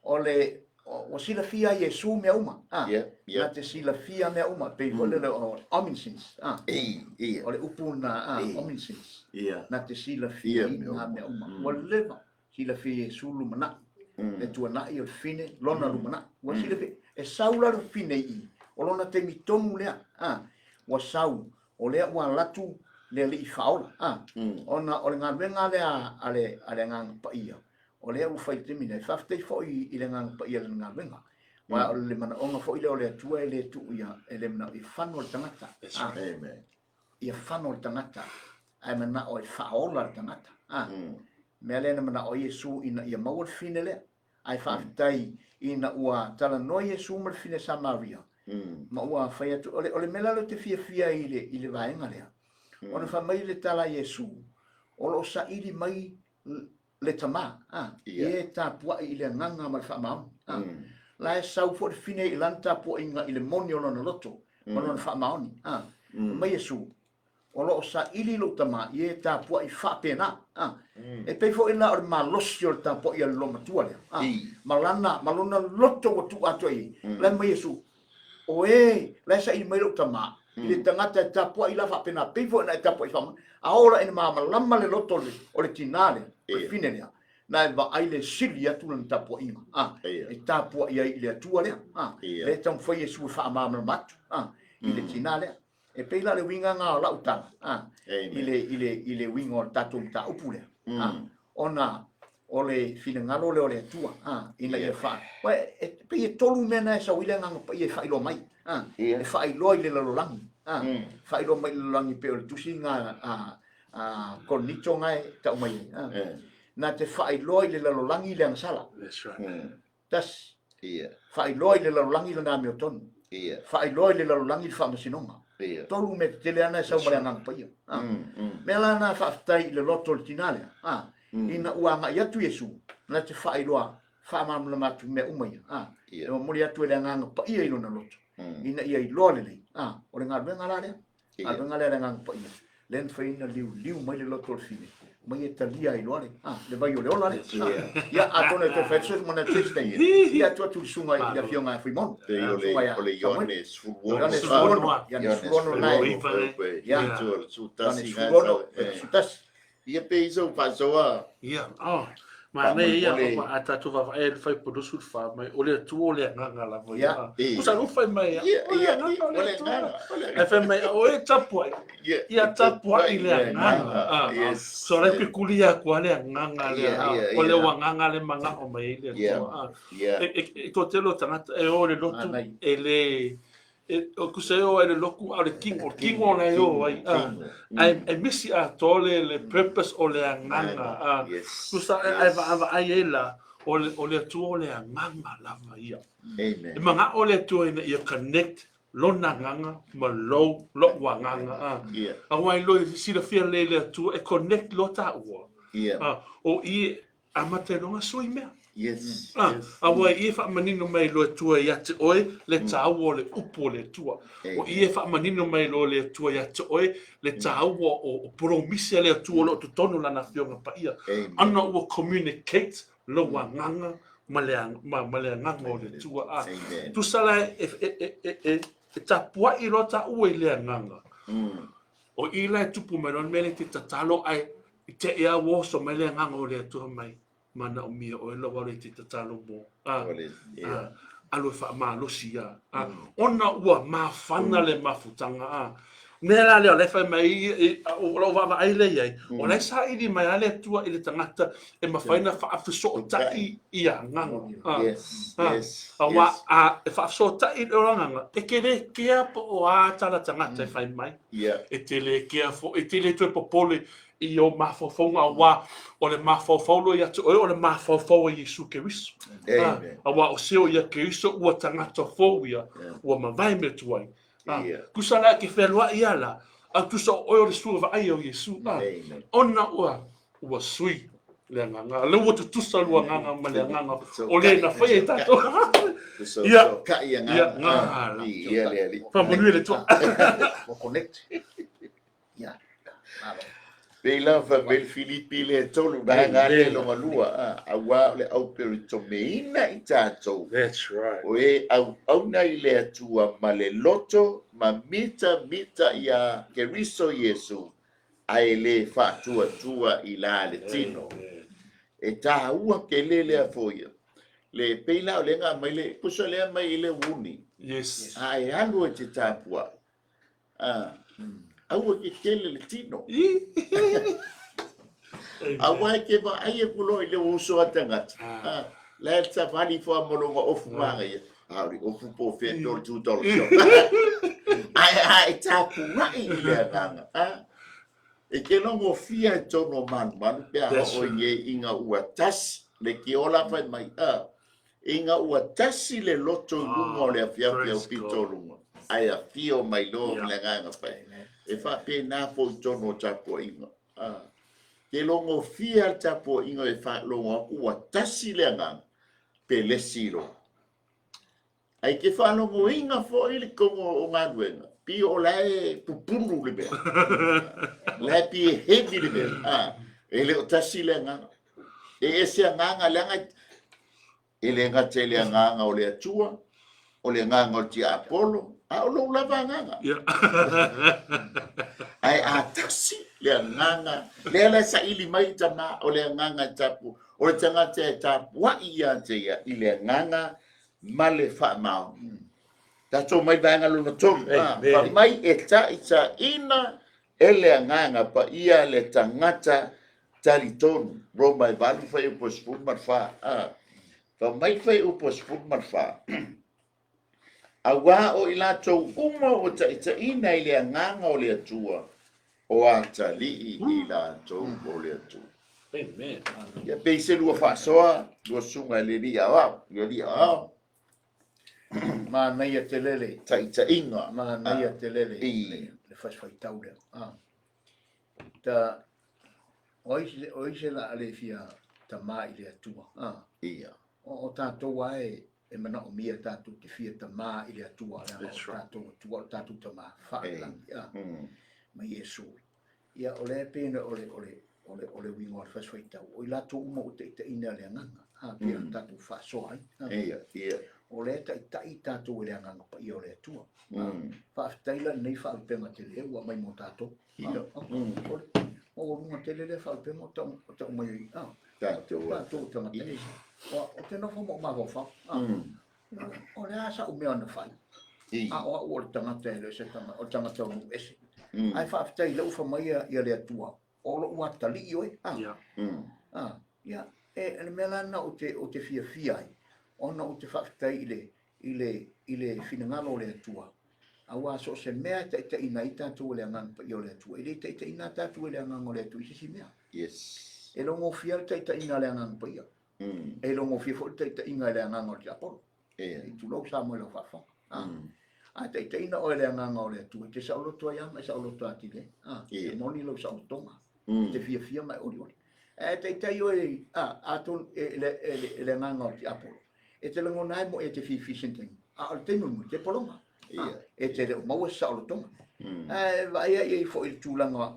O le o sila fia Iesu mea uma. Ia. Na te sila fia mea uma. Pei vole le o ominsins. Ia. O le upu na ominsins. Ia. Na te sila fia ina mea uma. O le leva. Sila fia Iesu lumana. E tua na I o fine lona lumana. O sila fia. E saula ro fine I. O lona te mitonu lea. Wa sau. O lea ua latu le li faola ona o le ngā lea ale ngā paia o lea u fai te mina faftei fo I le ngā paia le ngā venga wa o le mana onga fo I le o le atua le tu ia ele mana I whanu o le tangata Amen. ia whanu o le tangata ai mana o I faola le tangata mea lena mana o Iesu ina ia mau le fine lea ai faftei ina ua tala no Iesu ma le fine Samaria ma ua fai atu o le mela lo te fia I le vaenga lea ona fa mai le tala Iesu o lo sa ili mai le tama e ta pua I le nganga ma fa ma la e sau fo fine I lanta po inga I le moni ona na loto ona fa ma mai Iesu o lo sa ili lo tama e ta pua I fa pena e pe fo ina o ma losio ta po ia lo matua le malana malona loto o tu atoi la mai Iesu o la sa I mai lo tama le tangata tapua I lava pena pivo na tapua I fama aora ina mama lama le loto o le tinale o fine lea na va ai le sili atu na tapua inga e tapua ia I le atua lea le tau foi Iesu fa mama matu I le tinale e peila le winga nga la utanga I le winga o tatu ta upu lea ona o le fine ngalo le o le atua ina ia fa e pe e tolu mena e sa wile nga pa ia fa ilo mai e fa ilo I le lalolangi fa ilo mai lalolangi pe o le tusi nga konito ngai tau mai na te fa ilo I le lalolangi le angsala That's right. tas fa ilo I le lalolangi le ngami o tonu fa ilo I le lalolangi le fa masinonga tolu me te le ana e sa umare ngang pa ia me lana fa aftai le loto le tinale ina uanga ia tu Iesu na te fa iloa fa mamla matu me umai e mori atu le nganga pa ia ilo na loto ina ia iloa le o le ngā venga la lea ngā venga lea nganga pa ia len fa ina liu mai le loto le fine mai talia I loale le vai o le ola le ia atone te fetsu mana tiste ia tu sunga ia fionga Fuimaono ole Ione Ione Sooalo Sooalo nai ia sutasi Sooalo sutasi ia pe iso fasoa ia ma ne ia pa ata tu va e fai po do sul fa mai ole tu ole nganga la voi usa lu fai mai ia ole e fai mai o e tapu ia tapu ile nganga so le pe kulia kwa le nganga le ole wa nganga le manga o mai le e to telo tangata e ole lotu ele o kuseo ele loku au le kingo na yo ai misi a tole le purpose o le nganga kusa ai va ai ela o le tu o le nganga lava ia e manga o le tu ia connect lo na nganga ma lo wa nganga a wai lo si le fia le tu e connect lo ta o I amate no soi me yes awa I fa manino mai lo tua ia te oe le tāua le upo le tua o I fa manino mai lo le tua ia te oe le tāua o promisia le tua lo tonu lana fionga paia ana ua communicate lo wanganga ma le nganga o le tua tu sala e tapua I lo tāua I le nganga o I la tupu mai non mele te tatalo ai te ea wo so mai le nganga o le tua mai mana o mia o ela wale te tatalo mo alo fa ma lo sia ona ua ma fana le mafutanga nela le fa mai o va ai le ai o le sa I mai ale tua I le tangata e ma faina fa afso ta I nganga awa e fa afso ta I o nganga e kele kia po o a tala tangata fa mai e tele kia fo e tele tu popole I o mafofonga wa o le mafofolo ia tu o le mafofo Iesu Keriso awa o seo ia Keriso ua tangata fo ia ua mavai me tuai kusala ke felwa ia la a tu so o le sua va ai o Iesu ona ua sui le nganga le ua tu sa lua nganga ma le nganga o le na fai tato ia ka ia nganga ia le fa mo le tu connect ia Pela fa bel Filipi le tolu na ngale lo malua awa le au peritomeina I tatou that's right oe au na ile tua male loto ma mita ia Keriso Iesu ai le fa tua I la le tino e ta ua ke le a foia le pela o le nga mai le puso le mai le uni yes ai alu te tapua au ke kele le tino awa ke ba ai pulo ile uso atangata la tsa vali fo amolonga ofu manga ia ari ofu po fe $2 shop ai tapu mai ile nganga e ke no mo fia tono man pe o ye inga ua tas le ke ola fa mai inga ua tasi le loto lungo le afia pitolunga ai a fio mai lo le nganga fa e fa pe na fo tono tapo inga ke longo fia tapo inga e fa longo ua tasi le nganga pe le siro ai ke fa longo inga fo ile como o ngaduenga pi o lai pupulu le be la pi heavy le be ele o tasi le nganga e ese nganga langa ele ngate le nganga o le atua o le nganga o ti apolo o lo lava nganga ai atasi le nganga le sa ili mai tama o le nganga tapu o le tanga te tapu wa ia te ia ile nganga male fa mau tato mai banga lo no tom fa mai eta ina ele nganga pa ia le tangata talitonu Roma e valu fa e posfut marfa fa mai fa e posfut marfa awa o ila to uma o ta ina ile nganga o le atua o atali ila to o le atua amen ya peise lua fa soa lua sunga le ria ma nei a te lele ta inga ma nei a te lele le fas fai tau le ta oise la ale fia ta mai le atua ia o tātou ai e mana o mia tātou te fia ta mai le atua tātou tua tātou ta mai whaelangi ma Iesu ia o le pēna o ole winga o fasoi tau o la tu mo te ina le nganga ha pia tatu faso ai Ia. ole ta tatu le nganga pa i ole tua fa taila nei fa pe ma te le wa mai mo tato o mo te le fa pe mo ta mai tato ta te o te no mo ma go fa ole asa o me ona fa o tangata le se o tangata o ese ai fa taila u fa mai ia le tua o lo wata li oi ya e mela na o te fia ai ona o te whakatei ile finangalo le tua awa so se mea te ina i tātou le angang i o le tua ile te ina tātou le angang o le tua i si mea Yes. e longo fia te ina le angang pa ia e longo fia fo te ina le angang o le apolo i tu lau sa mo le whawha a te ina o le angang o le tua te saulo tua ia mai saulo tua tile e moni lau saulo tonga te fia mai ori te tai oi aton le angang o le apolo e te lango nai mo e te fi senteng o te numu te polonga e te reo maua saulo tonga vai e fo il tūlanga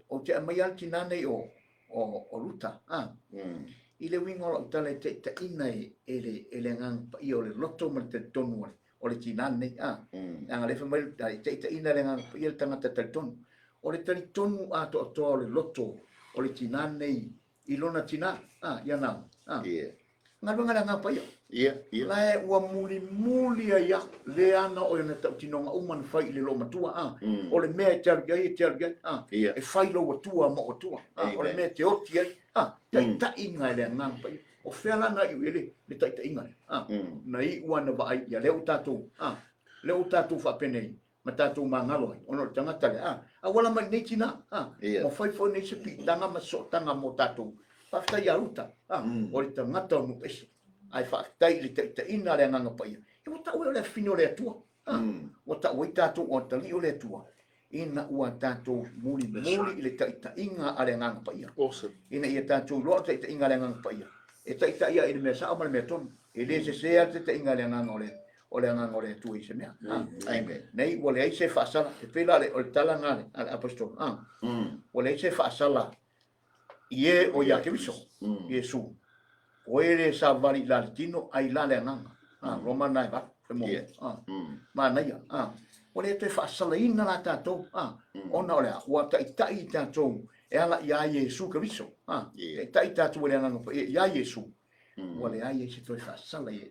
o te mai alti nane o luta i le winga o tale te ina e le ngang pa i o le loto ma te tonu o le tinane anga le whamai te ina le ngang pa i le tangata talitonu o le talitonu ato o le loto o le tinane i lona tina ia nao ngalunga nga pa ia lai ua muli ia le ana o na tinonga uman fai le lo matua o le mea targai e fai lo tua mo tua o le mea te oti ai ta inga le ngang pa o fela na i le ta inga na i ua na vai ia le utatu fa penei ma tatu mangalo ono tangata le a wala mai nei tina mo fai fo nei se pi tanga ma so tanga mo tatu pafta ia ruta o le tangata no ese ai fa tai le te ina le nganga pa ia e o ta o le fino le tua o ta o tatu o ta li o le tua ina ua tatu muli le ta inga ale nganga pa ia ina ia tatu lo ta inga le nganga pa ia e ta ia ile me sa o me ton e le se te inga le nganga o le nganga o le tua i se mea amen nei o le ai se fa sala e pela le o tala ngale al apostol o le se fa sala ie o ia ke viso Iesu o ele sa vali latino ai la le nanga Roma nai va mo ma nai o le te fa sala ina la tato ona o le wa ta tato e ala ia Iesu ke viso e tato le nanga ia Iesu o le ai se to fa sala e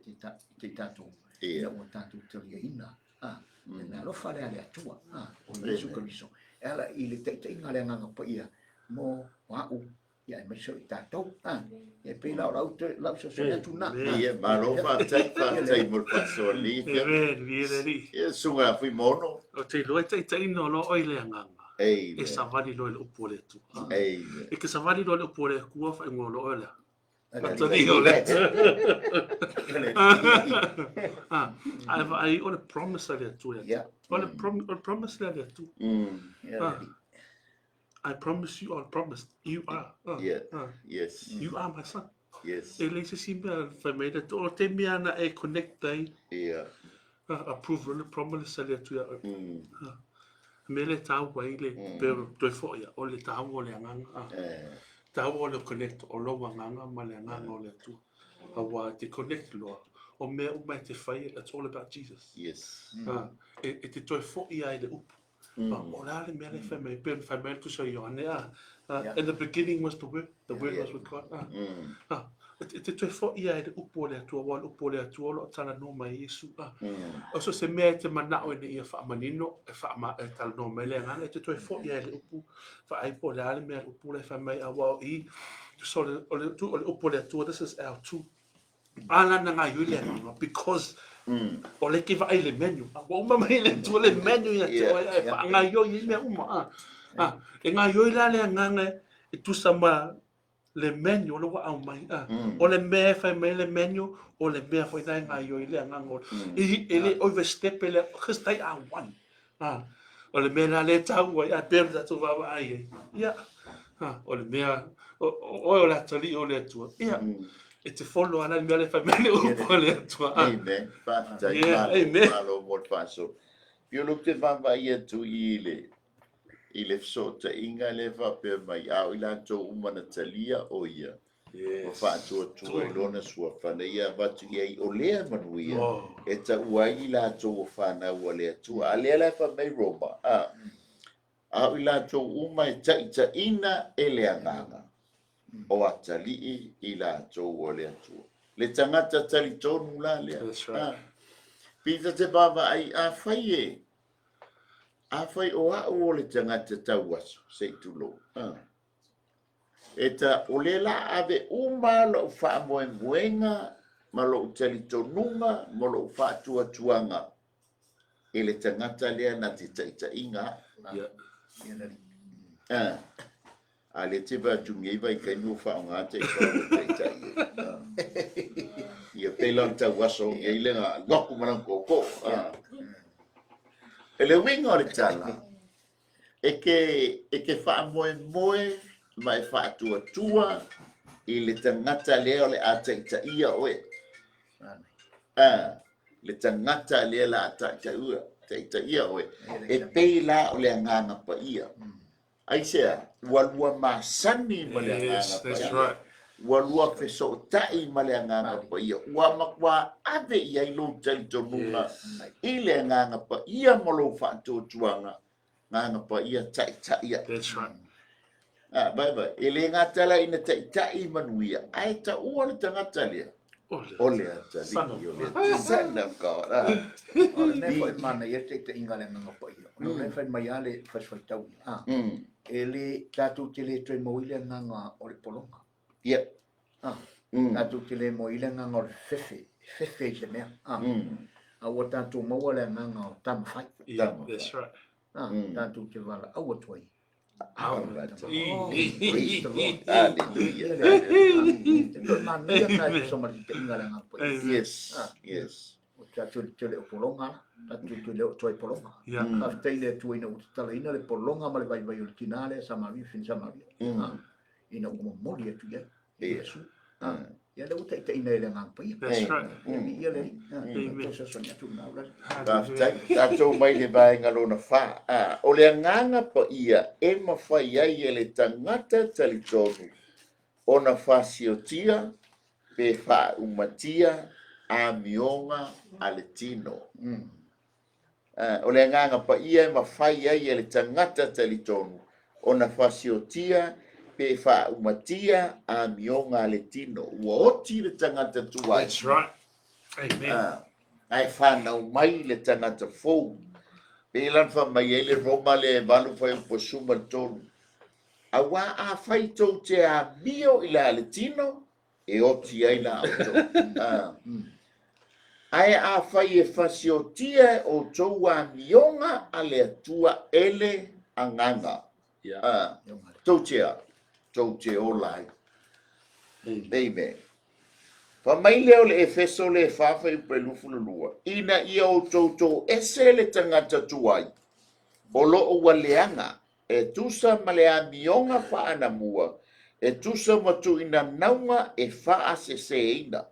te tato e o tato te ina na lo fa le tua o Iesu ke viso ela ile te inga le nanga pa ia mo wa ia me so tato e pe la so se tu na Ia malo fa tai mo paso li ia sunga Fuimaono o te loe te no lo oi le nganga e sa vali lo le upole tu e ke sa vali lo le upole kua fa ngo lo ole Tani o le ai o le promise le tu ya o le promise le tu I promise you, I promise you are. Yes. You are my son. Yes. E leise si mea, whai mei le o te mea na e connect dai. Approve le promise le tu ya. Me le tau wai le, pero toi fo ya, o le tau o le anganga. Tau o le connect o lo wanganga ma le anganga o le tu. Awa te connect loa. O mea umai te whai, it's all about Jesus. Yes. E te toi fo ia i le upu. Ulale mea le whai mei, pero whai mei tu sa Ioane in the beginning was the word was with God. Te toi fo ia i le upu o le atua, wal upu o le atua, lo tala no mai Iesu. O so se mea te manao ina ia wha manino, e tala no mai le ngana, te toi fo ia i le upu, wha aipo le ale mea upu le whai mei a wao i, so o le upu o le atua, this is our two. Ala na ngā yule ngā, because o le kiva ai le menu. Wa uma mai le tu le menu ia te oi ai fa ngā yoi i mea uma. E ngā yoi la le nganga e tu sama le menu o le wa au mai. O le mea fai mai le menu, o le mea fai nai ngā yoi le nganga. E le overstep e le, because they are one. O le mea la le tau ai, a pēr da tu wawa ai. Ia. O le mea, o la tali o le tua. Ia. E te follow ana mea le family upo le atua. Amen. Malo mo paso. Pio look te vava ia tu i i le fesootaʻiga le faapea mai a o i latou uma na talia o ia o faatuatua i lona suafana ia vatu iai o lea manuia e taʻua ai i latou o fanau a le atua a lea lae faamai roma a o i latou uma e taʻitaʻina e le agaga o atalii i latou o le atua le tagata talitonu la lea pita te vavaai afai o a'u o le tagata tauaso seʻitulo e ta o le la ave uma lo'u fa'amoemoega ma lo'u talitonuga ma lo'u fa'atuatuaga e le tagata lea na te taʻitaʻiga a le te vatumiai vaikainua fa'aogā taʻitaʻi ia pela tauaso iai le gaku ma koko e le winga o le tala e ke fa'amoemoe ma e fa'atuatua i le tagata lea o le a taʻitaʻia oe le tagata lea la a taʻitaʻia oe e pei la o le agaga paia ai sea ua lua masani ma le agaga paia ua lua fesootaʻi ma le agaga paia ua makua ave i ai lou talitonuga i le agaga paia ma lou fa'atuatuaga agaga paia taʻitaʻia vai e le gatala ina taʻitaʻi manuia ae taʻua le tagata lea o le atalii o le son of God o le mea fai mana ia taʻitaʻiga le agaga paia o le fai mai a le fasifaitau e le tatou te le toe mo i le agaga o le pologa ia tatou te le mo i le agaga o le fefe i se mea a ua tatou maua le agaga o tamafai tatou te vala aua tuai yes tatou te le o pologa tatou te le o toe pologa afetai le tuaina ua tatalaina le pologa ma le vaivai o le tinā le samaria fini samaria ina ua momoli atu iai iesu ia le ua taʻitaʻina e le agaga paia ia le tososoni atu tatou mai le vaega lona fa o le agaga paia e mafai ai e le tagata talitonu ona fasiotia pe fa'aumatia amioga a le tino o le agaga paia e mafai ai e le tagata talitonu ona fasiotia pe fa'aumatia amioga a le tino ua oti le tagata tuai ae fanau mai le tagata fou pe lana faamai ai le roma le valu faiuposuma le tolu auā afai tou te amio i le a le tino e oti ai la outou ae afai e fasiotia outou amioga a le atua ele agaga tou te ola ai amen famai lea o le efeso le fafaiupelufululua ina ia outou ese le tagata tuai o lo'o ua leaga e tusa ma le amioga fa'anamua e tusa ma tu'inanauga e fa'aseseina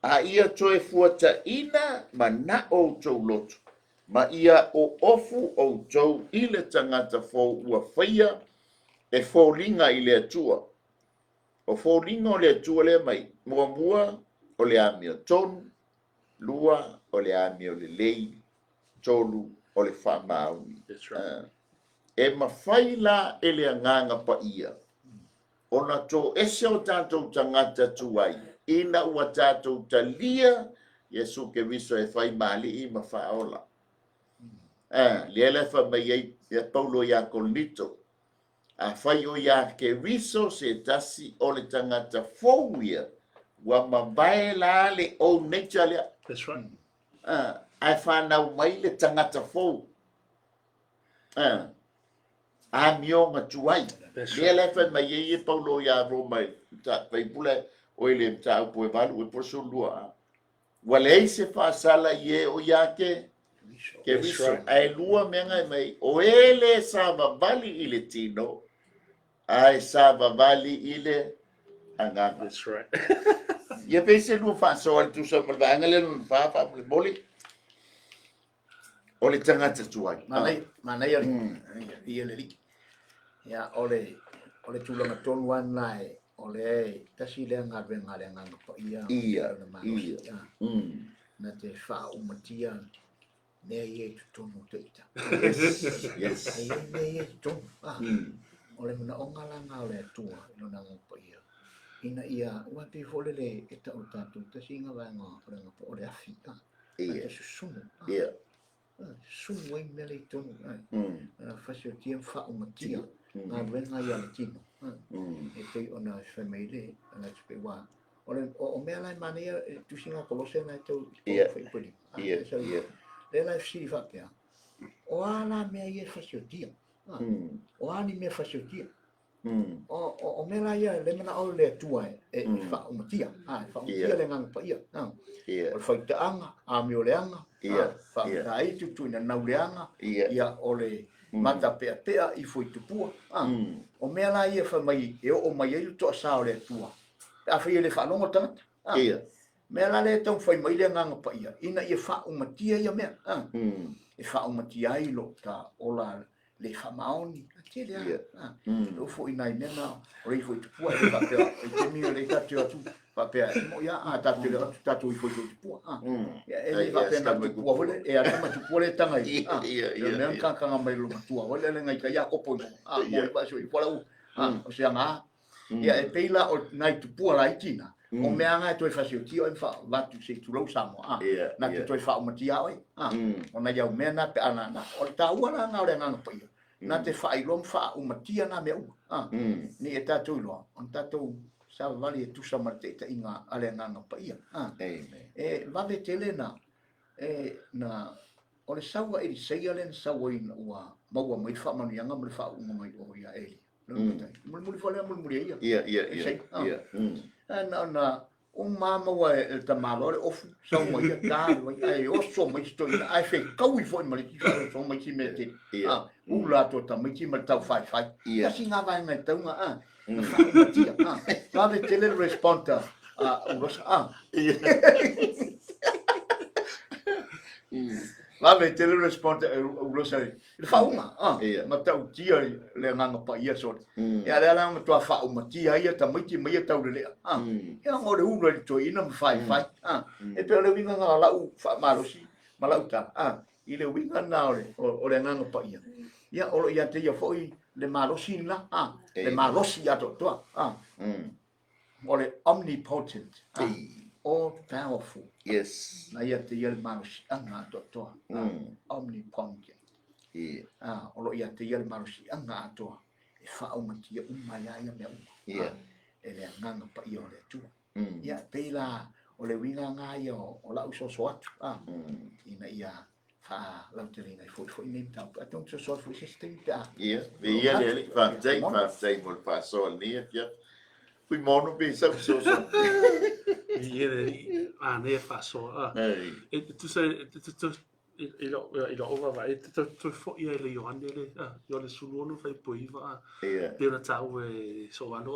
a ia toe fuataʻina ma na outou loto ma ia o ofu outou i le tagata fou ua faia e foliga i le atua o foliga o le atua lea mai muamua o le amio tonu lua o le amio lelei tolu o le fa'amauni e mafai la e le agaga paia ona to ese o tatou tagata tuai ina ua tatou talia Iesu Keriso e fai mali'i ma fa'aola lea le famai ai ia Paulo ia Kolinito a fai o ia Keriso se tasi o le tagata fou ia ua mavae la le old nature lea ae fanau mai le tagata fou amioga tuai lea le fai mai ai Paulo ia Roma faipule o le mataupu e valu e posolua ua leai se fa'asala i e o ia Keriso ae lua mega mai o ele savavali i le tino ae savavali i le agaga ia pei se lua fa'asoa le tusa ma le vaega le lona fa'amolimoli O le tangata tuai. Mana ia le li. Ya ole tulanga tonu ana ole tasi le nganga pa ia. Ia. Na te fa umatia ne ye tonu te ita. Yes. Ne ye tonu. Ole mana ongalanga ole tua ino nanga pa ia. Ina ia wa te fole le eta o tatu tasi nga vanga ole afika. Ia. Sumu. Ia. Sumu ai mele tonu. Fasio tia fa umatia. Nga venga ia le tino. E te ona family ana te wa. Ole o mea lai mania tu singa kolose na tau poli. Ia. Le lai si fa pia. O ala mea ia fasio tia. O ani mea fasio tia. O mea lai ia le mana o le tua e fa umatia. Fa umatia le ngang pa ia. O fa itaanga, a mi o le anga. Fa tai tu na nau le anga. Ia ole mata pea i foi tupua. O mea lai ia fa mai e o mai i to sa o le tua. Afele le fa longo tanga. Mea la le tau fai mai le nganga pa ia. Ina ia fa umatia ia mea. E fa umatia i lo ta ola le Fuimaono. Telea. Lo fo ina i mena. Ori foi tupua e fa pea. E te mi le tatu atu. Fa pea. Mo ia tatu i foi tupua. E le fa pea na tupua vole. E ana ma tupua le tanga i. E mea kanga mai lo matua. Vole le ngai ka ia kopo. Mo i baso i pola u. O se anga. Ia e peila o nai tupua la itina. O mea ngai toi fasio tio e fa vatu se tulau samo. Na te toi fa umatia oi. O na iau mea na pe ana. O ta ua na ngau le nganga pa ia. Na te fa ilom fa umatia na mea ua. Ni e tatou iloa. On tatou sa vali e tusa marteta inga ale nganga pa ia. E vave tele na. Na o le saua e di seia le saua ina ua. Maua mai fa manu yanga mo le fa unga mai o ia eli. Muli fole muli ia. Ia. Na o mama wa e ta malore ofu sa mo ia ka ai o so mai sto ai fe kau i foi mai ki so mai ki mete u la to ta mai ki ma tau fai ta singa vai na tau na fa ma tia va ve tele responta u rosa va ve tele responta u rosa fa uma ma tau tia le nganga pa ia so ya le la ma to fa uma tia ia ta mai ki mai tau le ya ngore u le to ina fai e pe le winga nga la u fa malosi malauta i le winga na o le nganga pa ia ya o ia te ia foi le malosi na le malosi ya to o le omnipotent all powerful na ia te ia le malosi anga to omnipotent o lo ia te ia le malosi anga to e fa uma tia uma ia me e le nganga pa ia le tu ia peila o le winga nga ia o la uso atu ina ia fa la tele ngai foi nem tau atung so foi system ta Ia le fa dai mo fa so ni ia Fuimaono be so Ia ne fa so e tu ilo ova vai tu fo ia le yohane le yo le Sooalo fai poiva pe na tau e Sooalo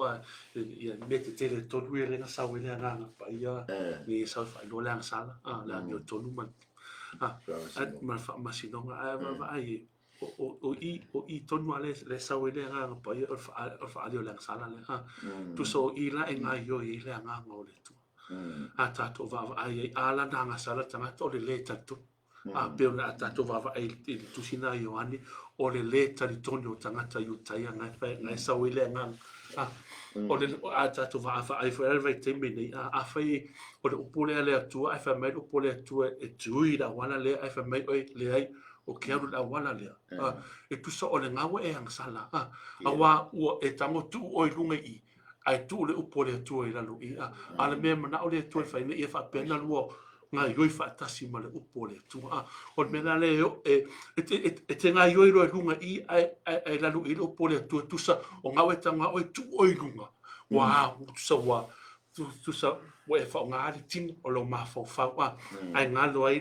ia mete tele tonu ele na sau ele na pa ia ni sau fai lo le sala la yo tonu man man fa masinonga vai o i tonu ale le sau ele na pa ia fa ali le sala le tu so i la en ai yo i le nga ngole tu ta to va ai ala na sala tanga to le tatu pe na tato va ai tu sina yohane o le 𝚘𝚘 o tagata 𝚘𝚘𝚑 ngai sa wile nga o le tato va ai foi vai te mini a fai o le upole ale atua ai fa mai upole atua e tui la wala le ai fa mai le ai o ke alu la wala le e tu so o le ngawe e ang sala awa o e tango tu o lunga i ai tu le upole atua i la lu i ale me mana o le tu fa ni e fa pena lu nga yoi fa tasi ma le upole tu o me na le e te nga yoi lo lunga i ai la lu i le upole tu sa o nga we tanga o tu o lunga wa tu sa wa tu sa we fa nga ali tin o lo ma fa ai nga lo ai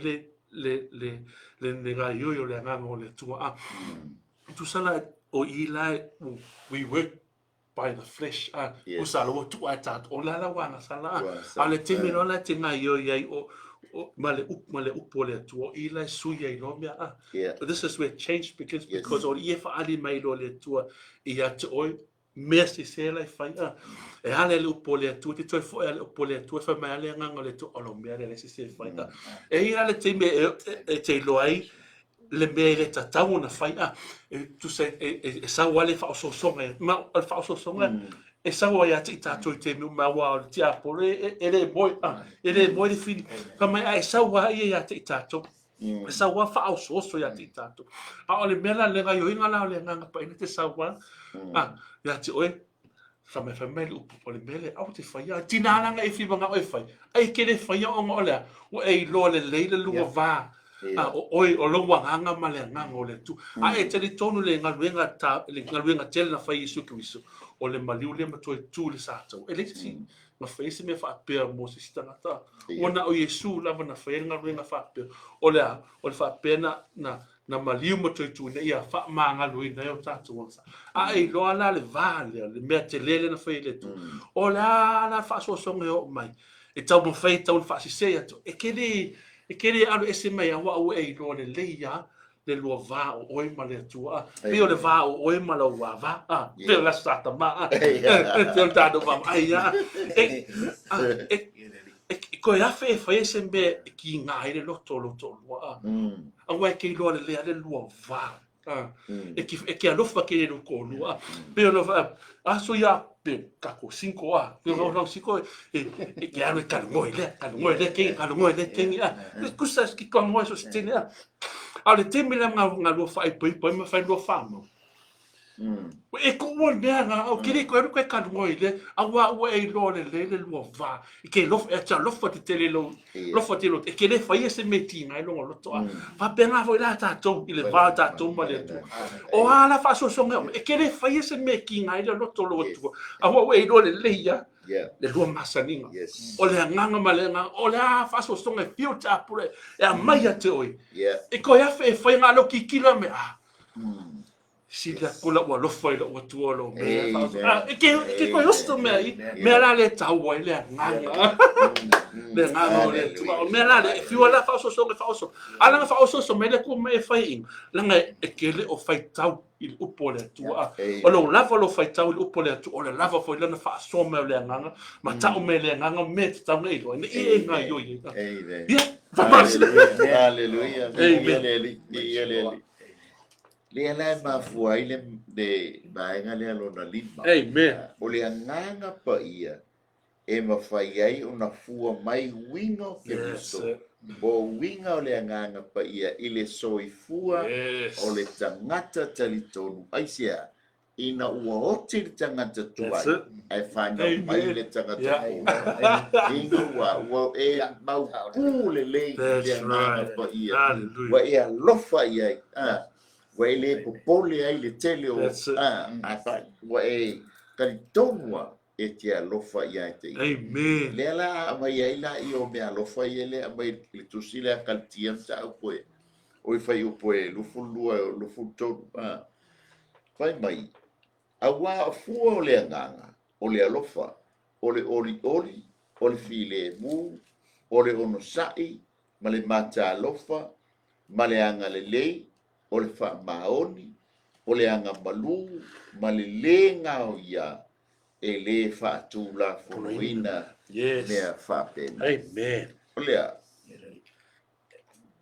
le nga yoi o le nga o le tu tu sa la o i la we work by the flesh Usalo tu ata o la wanga sala ale timi no la tinga yo yai o male upo le tua ila suya I no mea Yeah. but this is where change begins Yes. because o ia fa ali mai lo le tua ia te oi mea se lai fai e ale le upo le tua te toi fo ale upo le tua fa mai ale nganga le tua o mea le se fai e ia le te me e te loai le mea le tatau na fai tu se e sa wale fa so songa ma fa so songa e sa wa ya te tatou te me ma wa te apole e le moi le fini ka mai ai sa wa ya te tatou e sa wa fa so ya te tatou a ole mela le ga yo inga la le nga pa ina te sa wa ya te oe fa me upo le mele au te fai tinana nga e fi banga o fai ai ke le fai o ngole o e lo le lua va o lo wanga male nganga o le tu e 𝚘𝚘𝚗𝚘𝚑 le ngaluenga tele na fai Iesu Kristo o le maliu le matoi tu le satou e le si ma fai se me fa pe mo se tagata ona o Iesu lava na fai ngaluenga fa pe o le fa pe na maliu matoi tu ne ia fa manga lui na o tatou e lo ala le vale le mea te lele na fai le tu o la fa so o mai e tau mo fai tau fa si se atu e kele alo ese mai a wa e lo le leia le lua va o oi ma le tua pe o le va o oi ma lo wa va pe la stata ma te o tado va ai ko ia fe fa ese me ki nga ile loto wa a wa ke lo le lua va e ki alofa ke le ko lua pe o va so ia pe kako 5 pe o 5 e ke alo ka ngoi le ke kusa ki ko ngoi so stene ale te mila nga lo fa pe ma fa lo fa mo e ko mo bea nga o kiri ko ko ka ngoi le a wa e lo le lo va e ke lo e cha lo fa te le lo fa te lo e ke le fa ese meeting ai lo to fa pe nga foi la ta to ile va ta to ma le tu o ala fa so e ke le fa ese meeting ai lo to lo tu a wa e lo le ya le lo masaninga o le nganga malenga o le fa so e future pure e a mai te oi e ko ya fa nga lo ki kilo me sila kula wa lo foi lo tu lo me ke ko justo me la le tau wa le nganga le nganga le tu me la le fi wala fa so ala fa so me le ko me fai langa e ke le o fai tau il upo le tu o lo lava lo fai tau il upo le tu o le lava foi lana fa so me le nganga ma tau me le nganga me tau nei lo e nga yo hallelujah hallelujah le ala mafua ile de baenga le alona lima o le nganga pa ia e mafai ai ona fua mai winga ke so bo winga o le nganga pa ia ile soifua o le tagata talitonu aisia ina ua oti le tagata tuai ai fanga mai le tagata inga wa e mau ku le nganga pa ia wa e alofa ia wa le popole ai le tele o wa e talitonu e te alofa ia te amen le ala mai ai la I o me alofa ia le mai le tusile a kaltia sa poe o fai o poe lu fulua lu futo fai mai a wa fu o le nganga o le alofa o le o le file mu o le ono sai ma le mata alofa ma le anga le lei o le fa maoni o le anga malu ma le lenga o ia e le fa tu la fuina mea fa pena amen olea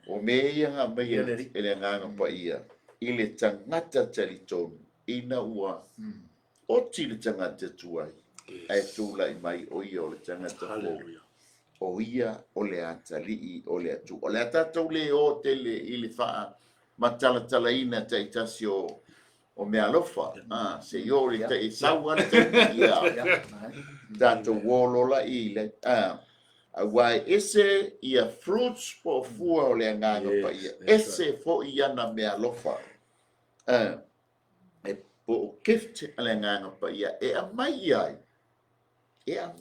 o me ia nga mai e le nganga pa ia I le tagata talitonu ina ua oti le tagata tuai ai tu la mai o ia o le tagata o ia o le atalii o le atu o le atatou le o tele I le fa matalatalaina taitasi o me alofa se yo le te sawa te ia dato wolo la ile wai ese ia fruits po fua o le nganga pa ia ese fo ia na me alofa e po gift le nganga pa ia e a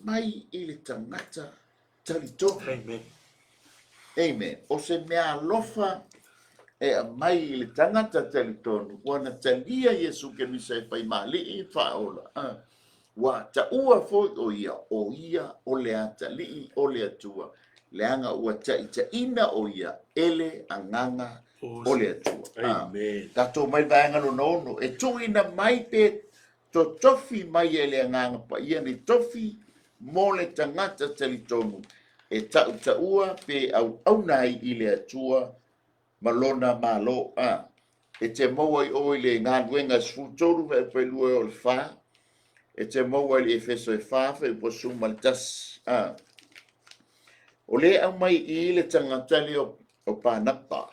mai I le tagata talitonu amen o se me alofa e a mai I le tagata talitonu wana talia Iesu ke misa e Fuimaono faola wa ta ua fo o ia o le atali o le atua leanga ua ina o ia ele anganga o le atua. Amen. Tato mai vaenga no nono, e tuina mai pe to tofi mai e le anganga pa ia ni tofi mo le tangata talitonu. E taua pe au nai i le atua malona malo. E te maua i oi le ngānuenga sfutolu e pelua o le wha. E te maua i le efeso e whawha e posu maltas. O le au mai i le tangatali o Panapa,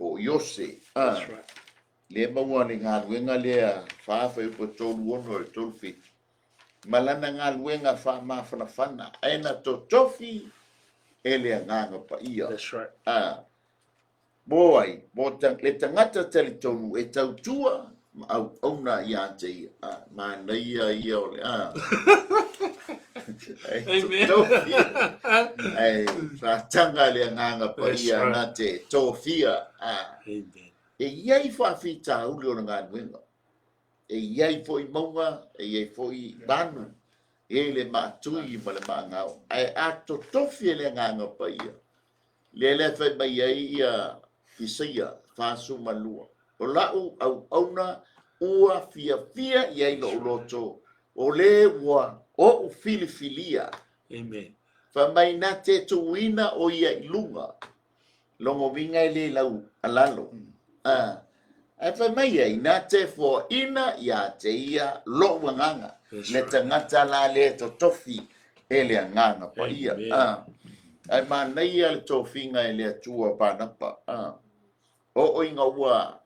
o Iose. That's right. Le maua le ngānuenga lea whawha e potolu ono e tolfi. Malana ngānuenga wha mawhana whana. Aina to tofi e le nganga pa ia. That's right. Boy, le tangata talitonu e tautua au auna ia te ia. Mana ia ole. Amen. Ai, tanga le nganga pa ia na te tofia. Amen. E iai whawhita uli o ngā nuenga. E iai fo i maunga, e iai fo i banu. E le mātui ma le māngau. Ai ato tofi le nganga pa ia. Le whai mai ai ia 𝚗𝚑𝚎𝚑 whāsu malua. O lau au auna ua fia iai lo loto. O le ua o u filifilia. Amen. Whamai na te tuina o ia i lunga. Longo winga i le lau alalo. Ai whamai ai na te fo ina ia te ia lo wanganga. Le tangata la le to tofi e le nganga pa ia. Ai manai le tofinga e le atua Panapa. O inga ua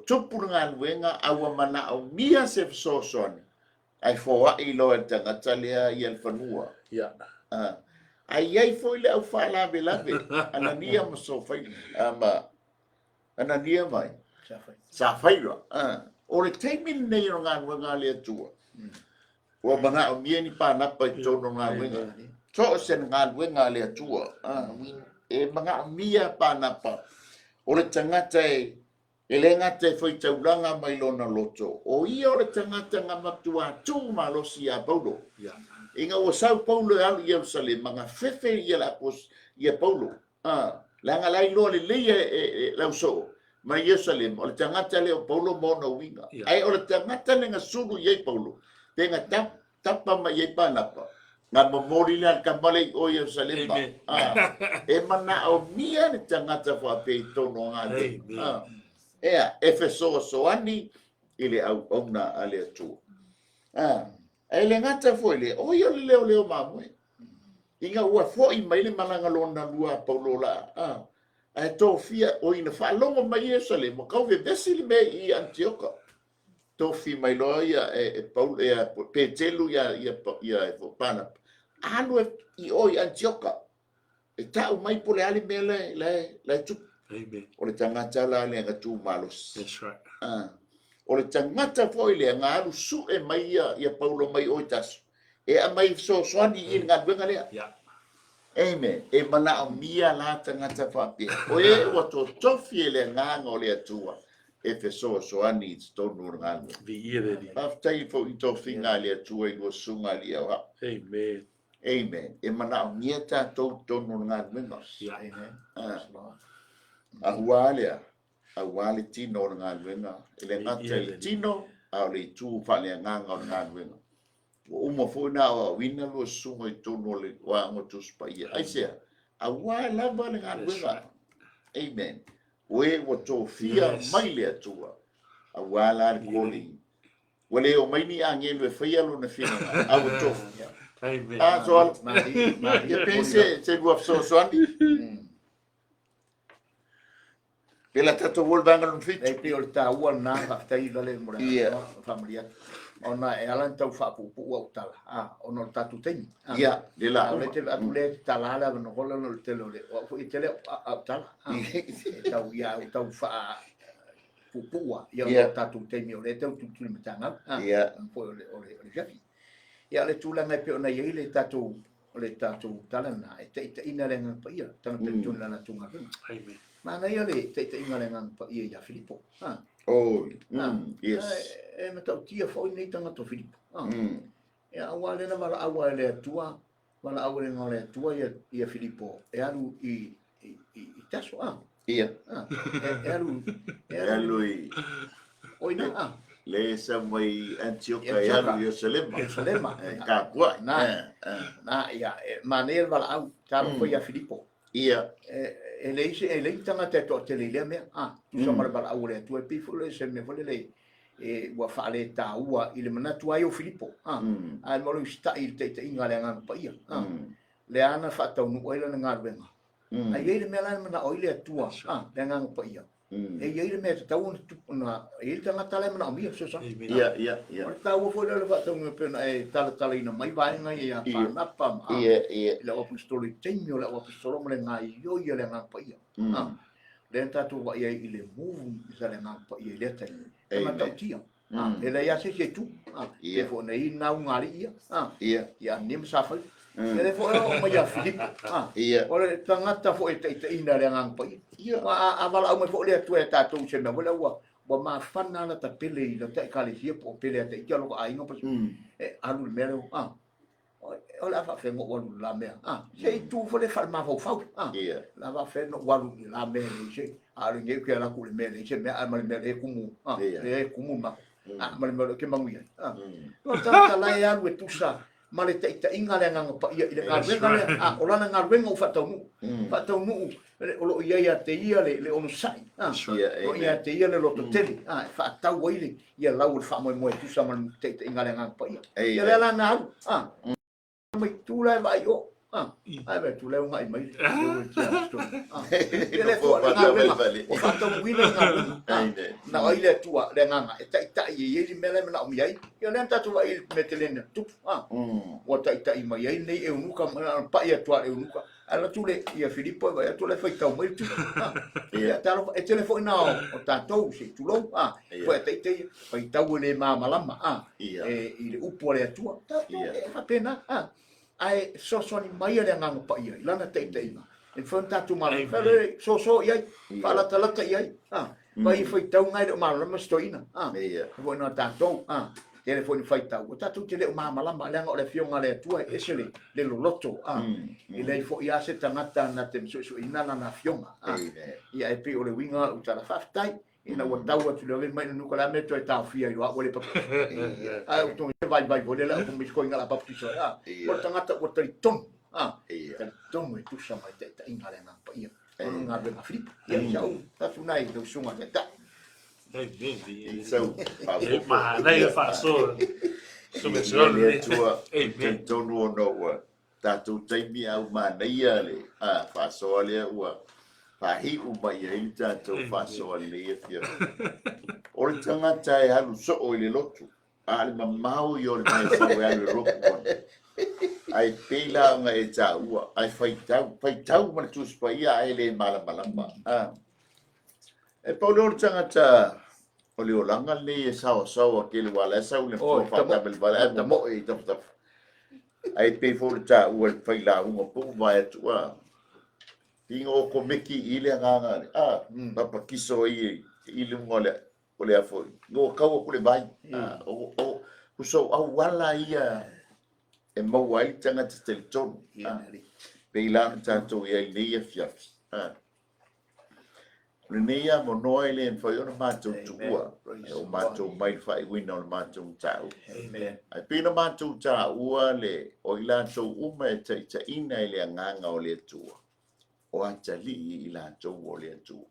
tupu ngā luenga awa mana au mia se fsosoni. Ai fōa i loa tangata lea i al whanua. Yeah. Ai ai fo i le au whalawe lawe. Anania ma sofai. Anania mai. Sawhaira. O le teimini nei o ngā luenga le atua. Ua mana au mia ni Panapa i tono ngā luenga. So sen ngā luenga le atua. E mga au mia Panapa. O le tangata e le ngata e whaitauranga mai lona loto. O ia o le tangata ngā matua tū ma losi a Paulo. Inga o Sao Paulo e alu Ierusalem, mga whewhe ia la pos ia Paulo. Langa lai loa le leia e lau so. Ma Ierusalem, o le tangata le o Paulo mona winga. Ai o le tangata le ngā suru iei Paulo. Te ngā tapa ma iei Panapa. Ngā mamori le kamale o Ierusalem. E mana o mia le tangata whape tono ngā le. Ea, efeso soani ile au ona ale atu. E le ngata foi le, o ia le leo mamue. Inga ua foi mai le malanga lona lua Paulo la. E tō fia o ina whalonga mai Ierusalem, mo kau ve vesili me i Antioka. Tō fi mai loa ia e Paulo, ia Petelu ia e Panapa. Anu i oi Antioka. E tau mai pole ali me le tupu. Amen. O le tangata la le ngatu malos. That's right. O le tangata foi le ngalu su e mai ia Paulo mai oitas. E a mai so soani i ngā wenga lea. Yeah. Amen. E mana o mia la tangata whape. O e o to tofi le nganga o le atua. E fe so soani i tonu nganga. Vi ire di. Aftai fo i tofi ngā le atua i go sunga li au. Amen. Amen. E mana o mia ta tonu nganga wenga. Yeah. Amen. Awale tino o ngā luenga. Ele ngata i tino, au le tū whale nganga o ngā luenga. O uma fōna o wina lua sunga i tono le wāngo tuspa ia. Aisea, awale lava le ngā luenga. Amen. Oe o tō fia mai le atua. Awale ale kōli. Wale o maini a ngelu e whaialo na whina. Awa tō. Amen. Soalo. Ia pense se lua fsosoani. Pela tato wol banga lun fit. Ei pe o ta ua na fa i lale mo familia. Ona e ala tau fa pu o tala. Ona tatu teni. Ia, le la. Le te atu le tala la no hola no te lo le. O i tele a tala. Tau ia o tau fa pu ia o tatu teni o le tau tu me tanga. Ia. Po o le jafi. Ia le tu la me pe ona ia le tatu o le tatu tala na e te ina le ngan pa ia. Tanga te tu la na tunga. Amen. Mana ia le te inga le ngan pa ia Filipo. Oh, yes. E me tau tia fo nei tanga to Filipo. E awa le na mara awa le tua wala au le ngole tua ia Filipo e alu I taso Ia. e alu oina Le samai Antioquia Antioquia. Yerusalem. Yerusalema. Kapua. Na ia manel wala au talo foi ia Filipo Ia. e le tanga te to te le me tu sa mara wala au le tua pifu le se me vole le e wa fale ta ua ile manatu ai o Filipo ai mo lu sta il te inga le ngang pa ia le ana fa tau nu oila na ngarwenga ai ele me la na oile tua le ngang pa ia e ele me tau na ele tanga tale na mi so sa Ia. o tau fo le fa tau me pena e tala mai vai nga ia fa na pam Ia. le apostoli tenyo le apostolo mo le ngai yo ia le ngang pa ia le tatu wa ia ile move sa le ngang pa ia le te e matau tia e le ia se tu e fo nei na ngari ia ia nim sa fa ele fo o ma ia Filipo o le tangata fo e te ina le ngang pa ia a vala o me fo le tu e tatu se me wala wa ma fana na ta pele I le te kale sia po pele te ia lo ai no pa e alu me le o la fa fe mo walu la me se tu fo le fa ma fo la va fe no walu la me se alu nge ke la ku le me se me a ma me le kumu le kumu ma ma le ke mangu ia o ta la ia lu tu sa ma le te inga le nga pa ia ile ka venga o la nga venga o fa tau nu o lo ia te ia le ono sai o ia te ia le lo tele fa tau ile ia la o fa mo tu sa ma te inga le nga pa ia le la na mai tu la vai o ai vai tu le ngai mai le fo na o fa tau wina na ile tua le nga ta ye mele na o mi ai yo le ta tu vai metelena tu o ta mai ai nei e unuka pa ia tua e unuka ala tu le ia Filipo vai tu le fai tau mai tu ia ta e telefone na o ta tou se tu lo foi ta fai tau le malama e ile upo le tua ta e fa pena ai so ni mai le ngang pa ia lana te ina e fonta tu mal fele so ia fala tala ia vai foi tau ngai do mal ma stoina vo no ta to telefone fai tau ta tu te le mala le ngo le fionga le tua e sele le loto e le fo ia se tangata na te so ina na fionga ia e pe o le winga u tala faftai ina wa tau tu le mai no kala meto e ta fia i wa le pa ai to vai vole la con bisco inga la pa piso o tangata o talitonu talitonu e tu sa mai te inga le na pa ia o nga be Filipo ia jau ta tu nai do sunga te ta So, ma nei fa so me so le tua tonu no tatu taimi au manai ale fa so le ua fa hi u mai ai tatu fa so le fia o le tangata e halu so o le lotu ale mamau yo le mai so e ale ropo ai pela nga e ta ua ai fai tau ma tu spaia ai le mala e paulo tangata o le olanga le sawa ke le wala sa le fo fa ta bel wala ta mo e tap ai pe fo ta u el fai la un po vai tu tingo ko meki ile nga pa kiso ile ngole o le afo no ka o le vai o so au wala ia e mo wai tanga te 𝚘𝚘𝚘𝚘 pe la ta to ia le fia Nia mo noi le en foi ona matou tua o matou mai fai wina o matou tau ai pina matou ua le o ila tou uma e ta ina ile nganga o le tua o atali ila tou o le tua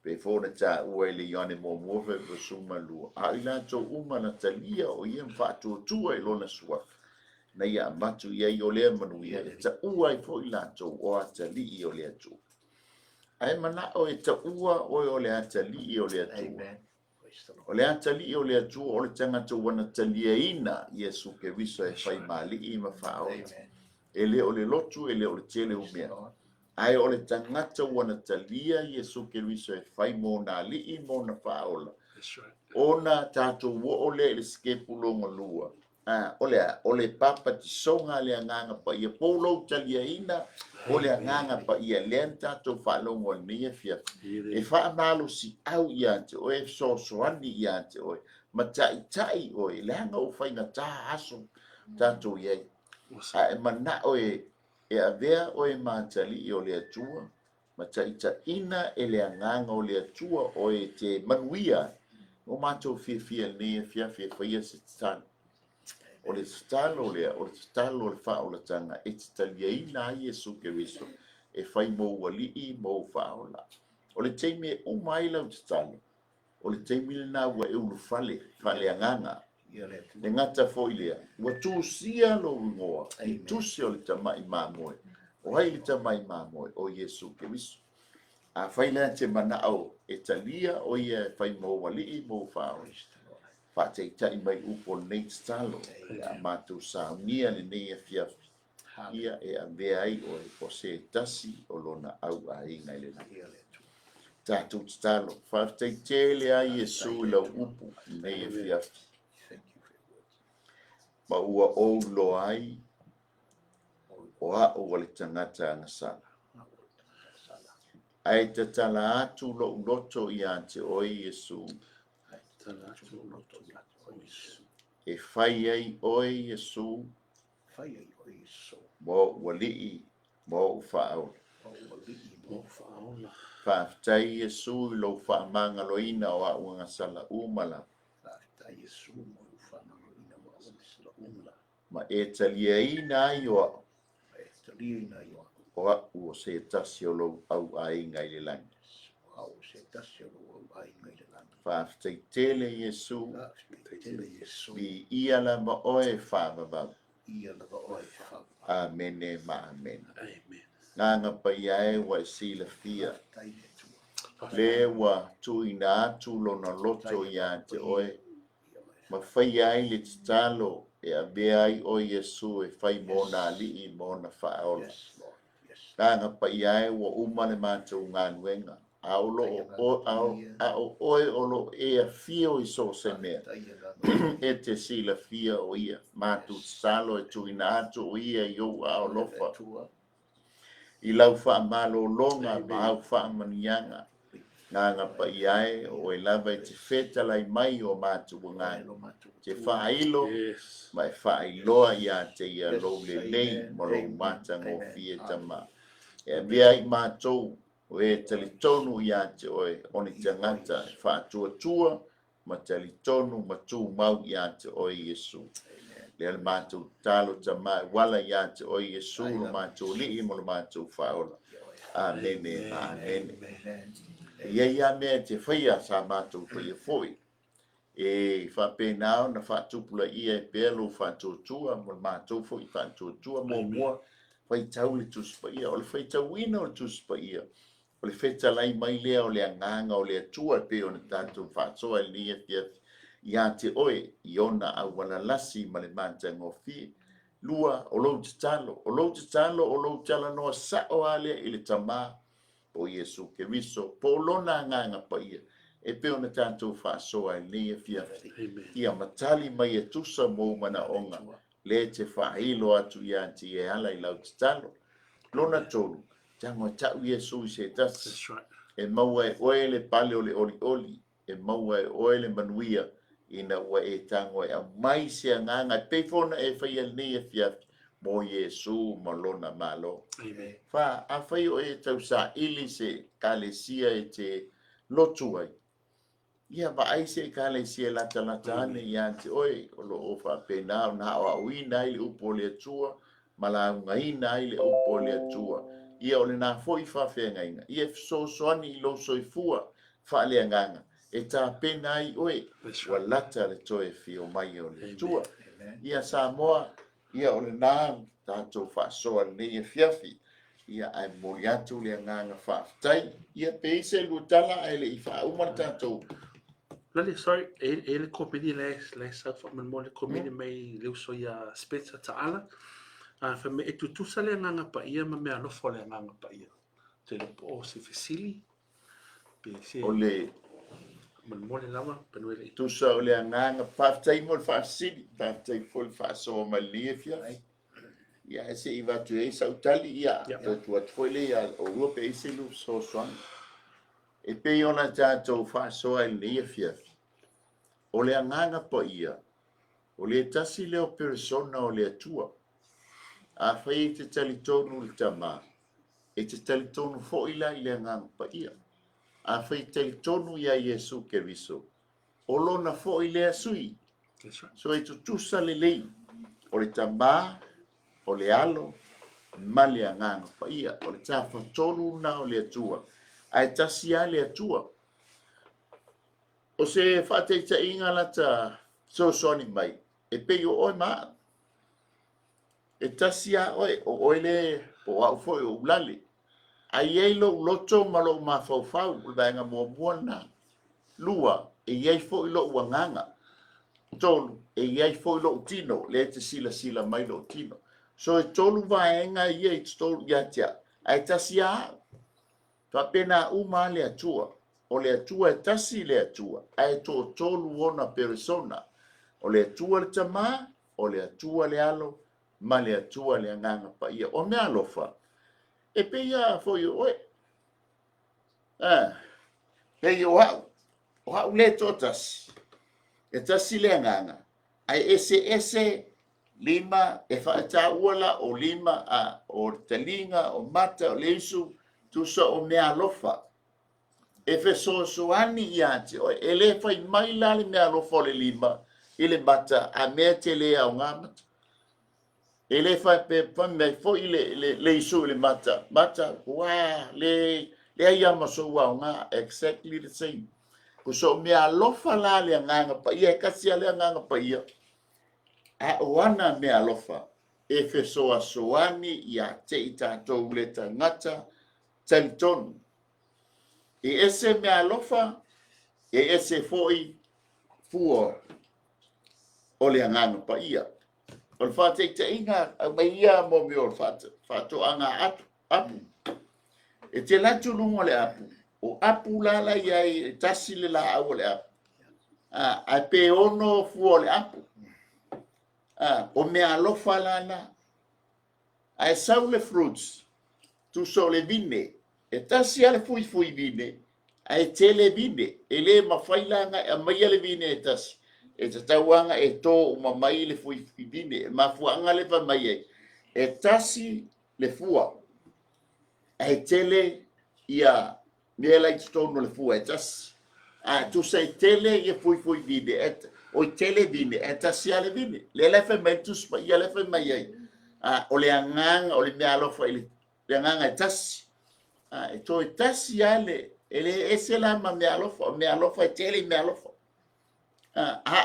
pe fona ua ile yone mo fe suma lu a ila tou uma na talia o ia fa tua i lona sua na ia matou ia o le manu ia ua i foi ila tou o atali o le tua ai mana o e ta ua o le atali o le atu o le atali o le atu o le tanga tu wana talia ina Iesu ke viso e fai mali I ma fao ele o le lotu ele o le tele umia ai o le tangata wana talia Iesu ke viso e fai mo na li mo na fao ona tatu wo o le skepulonga lua o le papa ti songa le nganga pa ia polo talia ina o le nganga pa ia lenta to falongo ni fia e fa malo si au ia te o e so soani ia te o ma tai o le hanga o faina ta aso tato ia A e mana o e avea o e mātali o le atua, ma taʻitaʻina e le agaga o le atua o e te manuia o mātou fiafia lenei fiafi e faia se tatalo. O le tatalo o le tatalo o le faaolataga e tataliaina ai Iesu Keriso e fai mou alii mou faaola. O le taimi e uma ai lau tatalo. O le taimi lenā ua e ulu faleagaga. Le ngata fo'i lea. Ua tusia lo ingoa. I tusi o le tamai mamoe. O hai le tamai mamoe o Iesu Keriso. A fai lea te manao e talia o ia e fai mou alii mou faaola. Whaateitai mai upo nei talo a mātou saunia le nei a fiafi. Ia e a vea ai o se tasi o lona au a inga ile na. Tātou talo. Whaateitai a Iesu lau upo nei a fiafi. Ma ua o lo ai o a o le tangata ngasala. Ai te tala atu lo loto i ante o Iesu. E fai ai oi Iesu mo walii mo ufao fa'aftai Iesu I lo fa'amanga loina o a'uanga sala umala ma e taliaina ai o a'u o se tasi o lo au ainga I le langi fa'aftai tele Iesu bi ia la ma oe fa'amabau. Amen e ma amen. Nganga paia e wa sila fia. Le wa tuina atu lona loto ia te oe. Ma fai ai le talo e a bea ai o Iesu e fai mona ali I mona fa'aola. Nganga paia e wa umane mātou ngānuenga. A olo o oe olo e a fio I so se mea. E te sila fia o ia. Mātou talo e tuina atu o ia I o a olofa. I lau whaamalo longa ma au whaamanianga. Nganga pa iai o e lava I te feta lai mai o mātou ngāi. Te whailo, mai whailoa ia te ia lo le nei mo lo māta ngō fie tama. E mea I mātou o e talitonu ia te oe oni tangata whaatua ma talitonu ma tū mau ia te oe Iesu. Le mātou talo tama wala ia te oe Iesu lo mātou li mo lo mātou whaola. Amen e amen. Ia mea te whaia sa mātou whaia foi. E whapenao na whaatupula ia e pēlo whaatotua mo mātou foi whaatotua mo mua whaitau le tuspa ia. O le whaitau ina o le tuspa ia. O le feta lai mai lea o le anganga o le atua pe o na tātou whaatoa I lia fiafi. Ia te oe I ona au wana lasi ma le manta ngofi. Lua o lou te talo. O lou te talo o lou tala noa sao alea I le tama o Iesu Keriso. Po lona nganga pa ia. E pe ona tātou whaasoa I lia fiafi. Ia matali mai e tusa mou mana onga. Le te whailo atu ia te e ala I lau te talo. Lona tolu. Tango tau Iesu I se tasi. E maua e oe le pale o le oli oli. E maua e oe le manuia. Ina ua e tango e a mai se nganga. Pefona e whaia nei e fiafi. Mo Iesu malona malo. Fa a whai o e tau sa ili se kalesia e te lotu ai. Ia ba ai se kalesia lata ane ia te oe. O lo ofa penao na o awina ili upo le atua. Mala ngaina ili upo le atua. Ia o le nā foi whawhenga inga. Ia soani I lo soifua whaale anganga. E tā pena ai oe. Wa lata le toe fio mai o le tua. Ia Samoa. Ia o le nā tātou whaasoa nei e fiafi. Ia ai moriatu le anganga whaafitai. Ia peise lutala ai le I whaumana tātou. Lali, sorry, le komini le saufa man mo le komini mai le uso ia spetsa taala. Fa me e tutusa le nganga pa ia ma me alofo le nganga pa ia. Te le po se fesili. O le man mo le lava penu le tusa o le nganga whaafitai mo le whaafisili. Whaafitai fo le whaasoa mai le fiafi. Ia e se I watu e sautali ia. Tu atu foi le ia o rua pe ese lu so soan. E pe ona tātou whaasoa I le fiafi. O le nganga pa ia. O le tasi leo persona o le atua. a whai te talitonu le tama, e te talitonu fo'ila i le ngang pa ia. A whai talitonu ia Iesu Keriso, o lona fo'i lea sui, That's right. so e tutusa le lei, o le tama, o le alo, ma le anganga pa ia, o le tawhatonu na o le atua, ai tasia le atua. O se whateita inga lata sosoni mai, e peo oi maa, e tasia oi, o oile, o au foi o ulale, ai eilo loto malo mawhauwhau, ulanga mua na, lua, e iei fo ilo uanganga, tolu, e iei fo ilo utino, le te sila mai lo utino. So e tolu vaenga iei tolu yatia, ai tasia, whapena uma le atua, o le atua e tasi le atua, ai tolu ona persona, o le atua le tama, o le atua le alo, ma le atua le anganga pa ia, o mea alofa, e pe ia fo io oe, pe io hau le totas, e tasi le anganga, ai ese lima e whaata uala o lima o talinga o mata o leisu tu sa o mea alofa. E fe soani ia te o e le fai mai lali mea alofa o le lima i le mata a mea Telea o ngā mata. E le fai pe mea fo i le isu i le mata. Mata, wā, le aia masou au ngā, exactly the same. Ko so mea alofa la le nganga pa ia, e kasi le nganga pa ia. A oana mea alofa, e fe soani ia te i tātou le tangata talitonu. E ese mea alofa, e ese foi fua o le nganga pa ia. O le whate te inga, mai ia mo me o le whato anga apu. E te latu lungo le apu. O apu lala ia e tasi le la au le apu. A pe ono fua le apu. O mea alofa lana. A e sau le fruits. Tu so le vine. E tasi ale fui vine. A e tele vine. E le mawhailanga e mai ale vine e tasi. E te tauanga e tō uma mai le fui vine. E mafuanga le pa mai e. E tasi le fua. E tele ia mea lai tōno le fua e tasi. Tu sei tele ia fui vine. O tele vine. E tasi ale vine. Le lefe mentus pa ia lefe mai e. O le anganga o le mea alofa le anganga e tasi. E tō e tasi ale. Ele ese la ma mea alofa e tele mea alofa.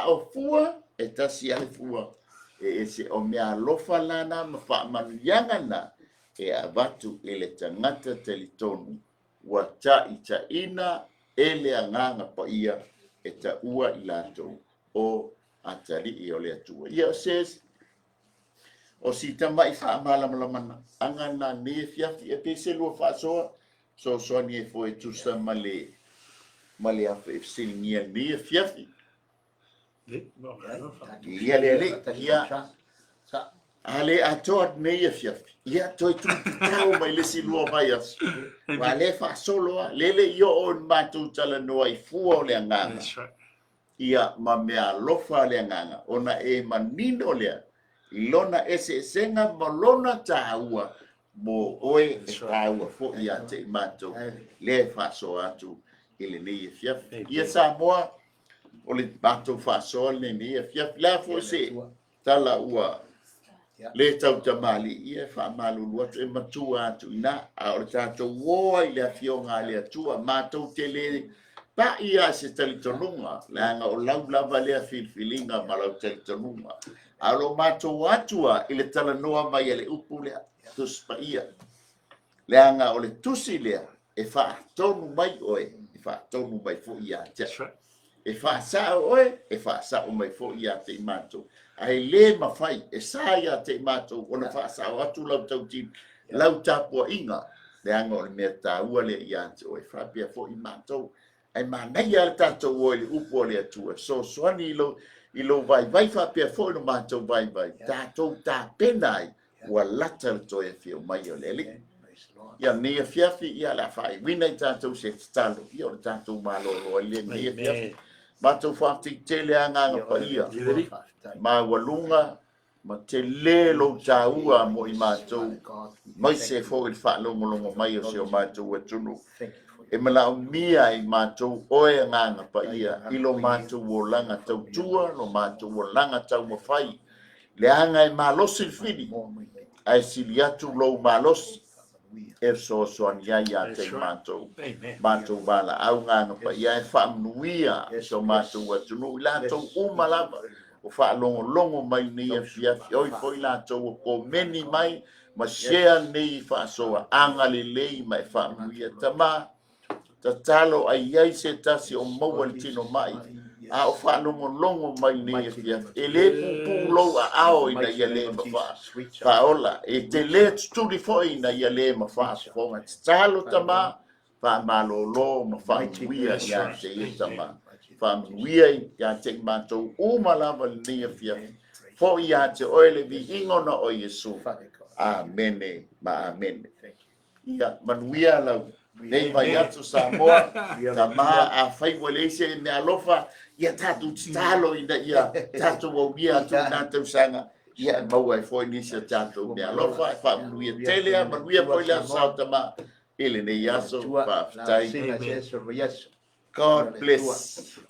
O fua e tasi ale fua. E ese o mea alofa lana ma wha manuianga na. E a watu e le tangata talitonu. Wa ta ina e le anganga pa ia e ta ua i lato o atari i o le atua. Ia says, o si tama i wha malamalama anga na ne fiafi e pese lua wha soa. So ni e fo e tusa male afe e silingia ne fiafi. Ia le ale atoa ne fiafi. Ia toi tu tau mai le si lua mai as. Wa le fa solo lele yo on matu tala noa I fua o le anganga. Ia ma mea lofa le anganga. Ona e manino lea. Lona ese senga ma lona taua. Mo oe e taua fo ia te matu. Le fa so atu ele ne fiafi. Ia sa moa o le matu fa so le ne fiafi. La fo se tala ua. Le tau tamali ia fa malulu atu e matua atu ina a o tatou woa I le afionga le atua matou tele pa ia se talitonunga langa o lau lava le filfilinga ma lau talitonunga a lo matou atua I le talanoa mai le upu le tus pa ia langa o le tusi lea e fa tonu mai oe e fa tonu mai fo ia e fa sa oe e fa sa o mai fo ia te matou ai le mafai e saia te matou ona fa sa atu lau tau tin lau tapo inga le anga o le mea taua le ia te o e fa pia fo I matou ai manai al tatou o le upo le atua so soani I lo vai fa pia fo no matou vai tatou ta penai ua lata le toi e fio mai o le li ia ne fiafi ia la fai wina I tatou se talo ia o tatou malo o le ne fiafi matou fa te tele anga pa ia ma walunga ma te le lo taua mo I mātou mai se fo il whaalongolongo mai o se o mātou atunu e mala o mia I mātou oe nganga pa ia I lo mātou o langa tau tua lo mātou o langa tau mawhai le anga e malosi whiri ai sili atu lo malosi e so ni ia te mātou wala au nganga pa ia e whaamuia so mātou atunu I lātou umalava o whaalongolongo mai ni e fiafi oi foi lātou o ko meni mai ma shea nei whaasoa anga le lei mai whaamuia tama ta talo ai ai se tasi o maua tino mai a o whaalongolongo mai ni e fiafi e le pupu lo a ao ina ia le ma whaola e te le tuli foi ina ia le ma whaasoa talo tama whaamalolo ma whaamuia ia te i tama whaamuia ia te mātou umalava ni e fiafi fo ia te oele vi ingona o Iesu amene ma amene ia manuia lau nei vai atu Samoa tama a fai wale se me alofa ia tatu talo ina ia tatu o ia tu na tu sanga ia maua foi ni se tatu me alofa fa manuia Telea manuia foi la sa tama ele nei aso fa tai God bless